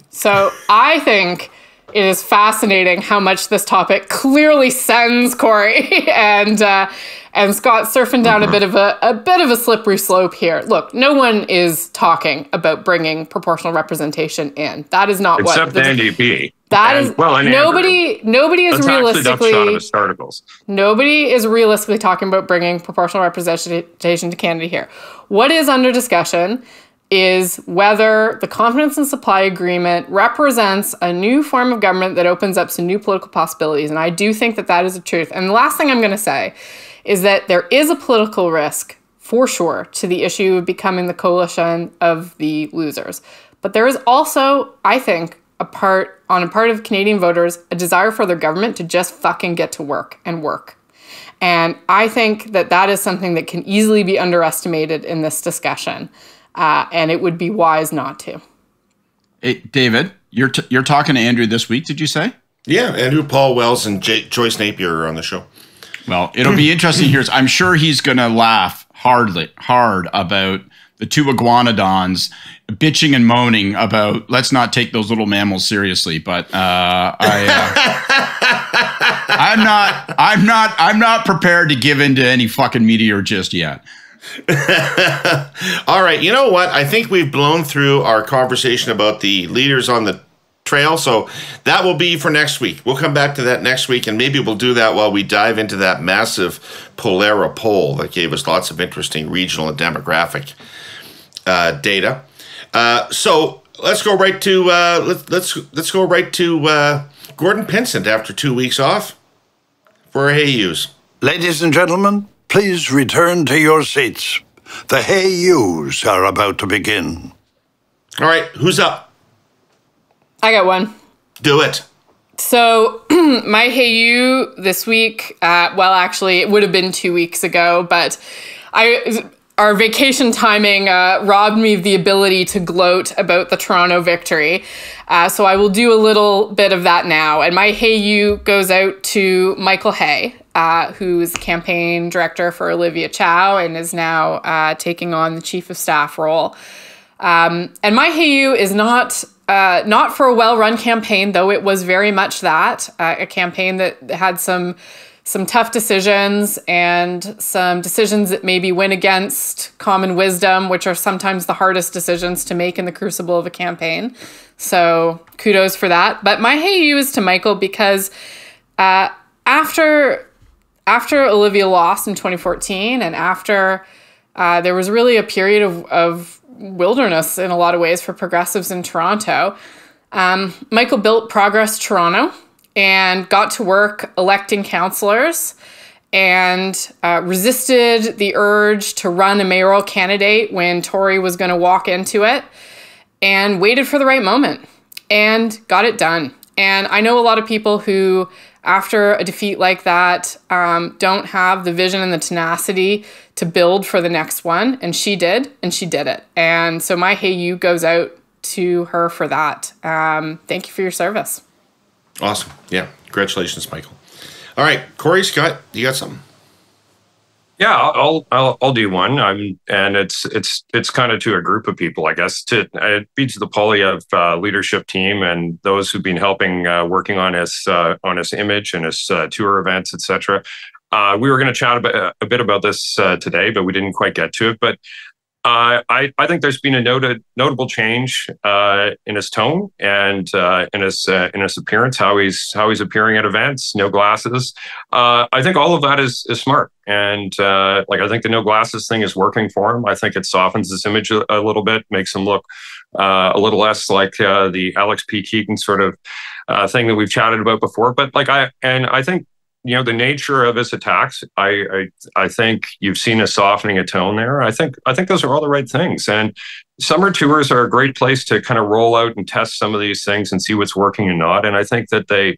So I think it is fascinating how much this topic clearly sends Kory and Scott surfing down a bit of a slippery slope here. Look, no one is talking about bringing proportional representation in. That is not except the NDP. Nobody is realistically articles. Nobody is realistically talking about bringing proportional representation to Canada here. What is under discussion is whether the confidence and supply agreement represents a new form of government that opens up some new political possibilities. And I do think that is the truth. And the last thing I'm going to say is that there is a political risk, for sure, to the issue of becoming the coalition of the losers. But there is also, I think, on a part of Canadian voters, a desire for their government to just fucking get to work and work. And I think that is something that can easily be underestimated in this discussion. And it would be wise not to. Hey, David, you're talking to Andrew this week, did you say? Yeah, Andrew, Paul Wells, and Joyce Napier are on the show. Well, it'll be interesting here. I'm sure he's going to laugh hard about the two iguanodons bitching and moaning about let's not take those little mammals seriously. But I'm not prepared to give in to any fucking meteor just yet. All right, you know what? I think we've blown through our conversation about the leaders on the trail, so that will be for next week. We'll come back to that next week, and maybe we'll do that while we dive into that massive Polera poll that gave us lots of interesting regional and demographic data. So let's go right to let's go right to Gordon Pinsent after 2 weeks off for our Hey Yous. Ladies and gentlemen, please return to your seats. The Hey Yous are about to begin. All right, who's up? I got one. Do it. So my Hey You this week, well, actually, it would have been 2 weeks ago, but our vacation timing robbed me of the ability to gloat about the Toronto victory. So I will do a little bit of that now. And my Hey You goes out to Michael Hay, who's campaign director for Olivia Chow and is now taking on the chief of staff role. And my Hey You is not for a well-run campaign, though it was very much that, a campaign that had some tough decisions and some decisions that maybe went against common wisdom, which are sometimes the hardest decisions to make in the crucible of a campaign. So kudos for that. But my Hey You is to Michael because after Olivia lost in 2014 and after there was really a period of wilderness in a lot of ways for progressives in Toronto, Michael built Progress Toronto and got to work electing councillors and resisted the urge to run a mayoral candidate when Tory was going to walk into it and waited for the right moment and got it done. And I know a lot of people who, after a defeat like that, don't have the vision and the tenacity to build for the next one. And she did, and she did it. And so my Hey You goes out to her for that. Thank you for your service. Awesome. Yeah. Congratulations, Michael. All right. Kory, Scott, you got something? Yeah, I'll do one. And it's kind of to a group of people, I guess. It be to the Poilievre leadership team and those who've been helping working on his image and his tour events, etc. We were going to chat a bit about this today, but we didn't quite get to it. But I think there's been a notable change in his tone and in his appearance, how he's appearing at events, no glasses. I think all of that is smart, and I think the no glasses thing is working for him. I think it softens his image a little bit, makes him look a little less like the Alex P. Keaton sort of thing that we've chatted about before. But I think, the nature of his attacks, I think you've seen a softening of tone there. I think those are all the right things. And summer tours are a great place to kind of roll out and test some of these things and see what's working and not. And I think that they've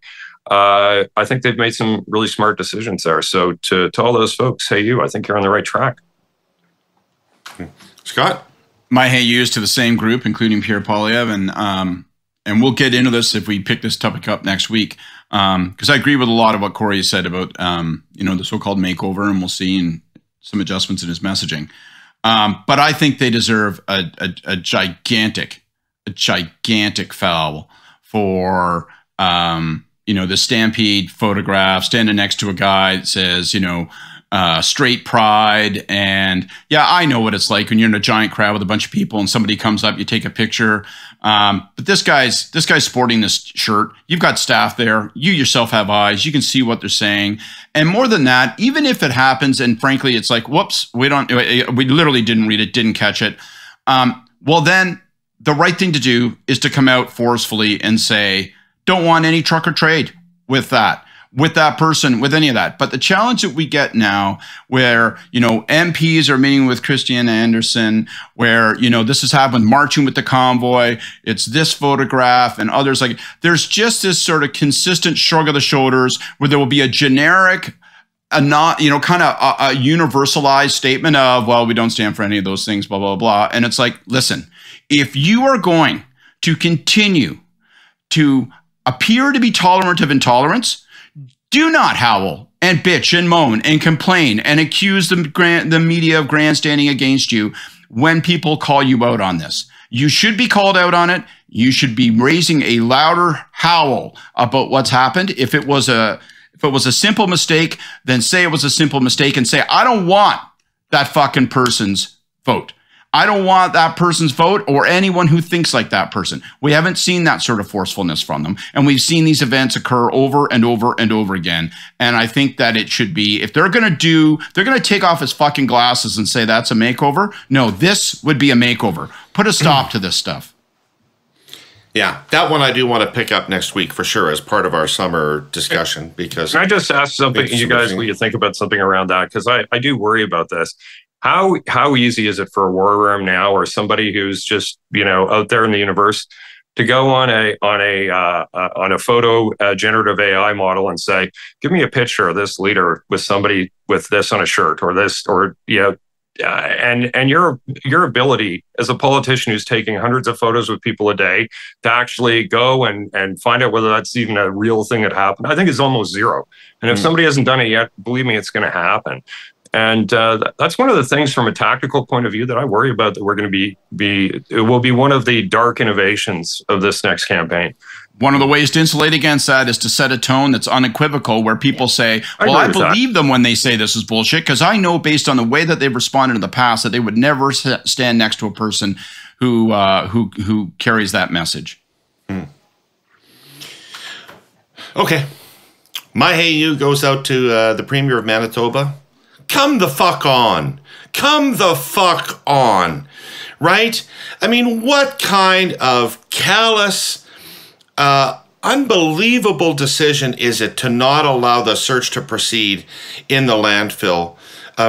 made some really smart decisions there. So to all those folks, hey you, I think you're on the right track. Scott? My hey yous to the same group, including Pierre Poilievre, and we'll get into this if we pick this topic up next week. Because I agree with a lot of what Kory said about, the so-called makeover, and we'll see in some adjustments in his messaging. But I think they deserve a gigantic foul for, the Stampede photograph standing next to a guy that says, straight pride. And yeah, I know what it's like when you're in a giant crowd with a bunch of people and somebody comes up, you take a picture. But this guy's sporting this shirt. You've got staff there. You yourself have eyes. You can see what they're saying. And more than that, even if it happens, and frankly, it's like, whoops, we literally didn't read it, didn't catch it. Well, then the right thing to do is to come out forcefully and say, don't want any truck or trade with that person, with any of that. But the challenge that we get now where, MPs are meeting with Christian Anderson, where, this has happened, marching with the convoy, it's this photograph and others, there's just this sort of consistent shrug of the shoulders where there will be a generic, a universalized statement of, well, we don't stand for any of those things, blah, blah, blah. And it's like, listen, if you are going to continue to appear to be tolerant of intolerance, do not howl and bitch and moan and complain and accuse the media of grandstanding against you when people call you out on this. You should be called out on it. You should be raising a louder howl about what's happened. If it was a simple mistake, then say it was a simple mistake and say, I don't want that fucking person's vote. I don't want that person's vote or anyone who thinks like that person. We haven't seen that sort of forcefulness from them. And we've seen these events occur over and over and over again. And I think that it should be, if they're going to take off his fucking glasses and say that's a makeover. No, this would be a makeover. Put a stop to this stuff. Yeah, that one I do want to pick up next week for sure as part of our summer discussion. Because can I just ask something, you guys, what you think about something around that? Because I do worry about this. How easy is it for a war room now, or somebody who's just out there in the universe, to go on a photo generative AI model and say, give me a picture of this leader with somebody with this on a shirt or this, or and your ability as a politician who's taking hundreds of photos with people a day to actually go and find out whether that's even a real thing that happened, I think is almost zero. And if somebody hasn't done it yet, believe me, it's going to happen. And that's one of the things from a tactical point of view that I worry about, that we're going to it will be one of the dark innovations of this next campaign. One of the ways to insulate against that is to set a tone that's unequivocal, where people say, well, I believe them when they say this is bullshit, because I know based on the way that they've responded in the past that they would never stand next to a person who carries that message. Okay. My hey you goes out to the Premier of Manitoba. Come the fuck on. Come the fuck on. Right? I mean, what kind of callous, unbelievable decision is it to not allow the search to proceed in the landfill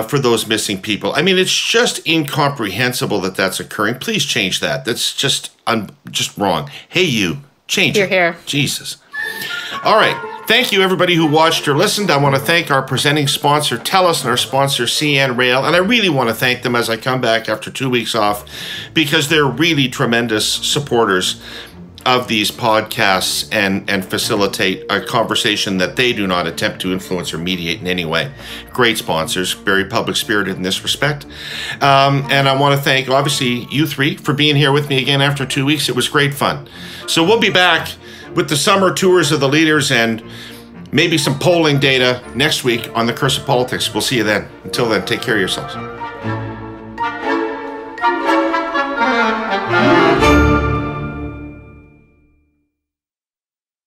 for those missing people? I mean, it's just incomprehensible that that's occurring. Please change that. That's just wrong. Hey, you, change it. Here. Jesus. All right. Thank you, everybody who watched or listened. I want to thank our presenting sponsor, TELUS, and our sponsor, CN Rail. And I really want to thank them as I come back after 2 weeks off, because they're really tremendous supporters of these podcasts and facilitate a conversation that they do not attempt to influence or mediate in any way. Great sponsors, very public spirited in this respect. And I want to thank, obviously, you three for being here with me again after 2 weeks. It was great fun. So we'll be back with the summer tours of the leaders and maybe some polling data next week on the Curse of Politics. We'll see you then. Until then, take care of yourselves.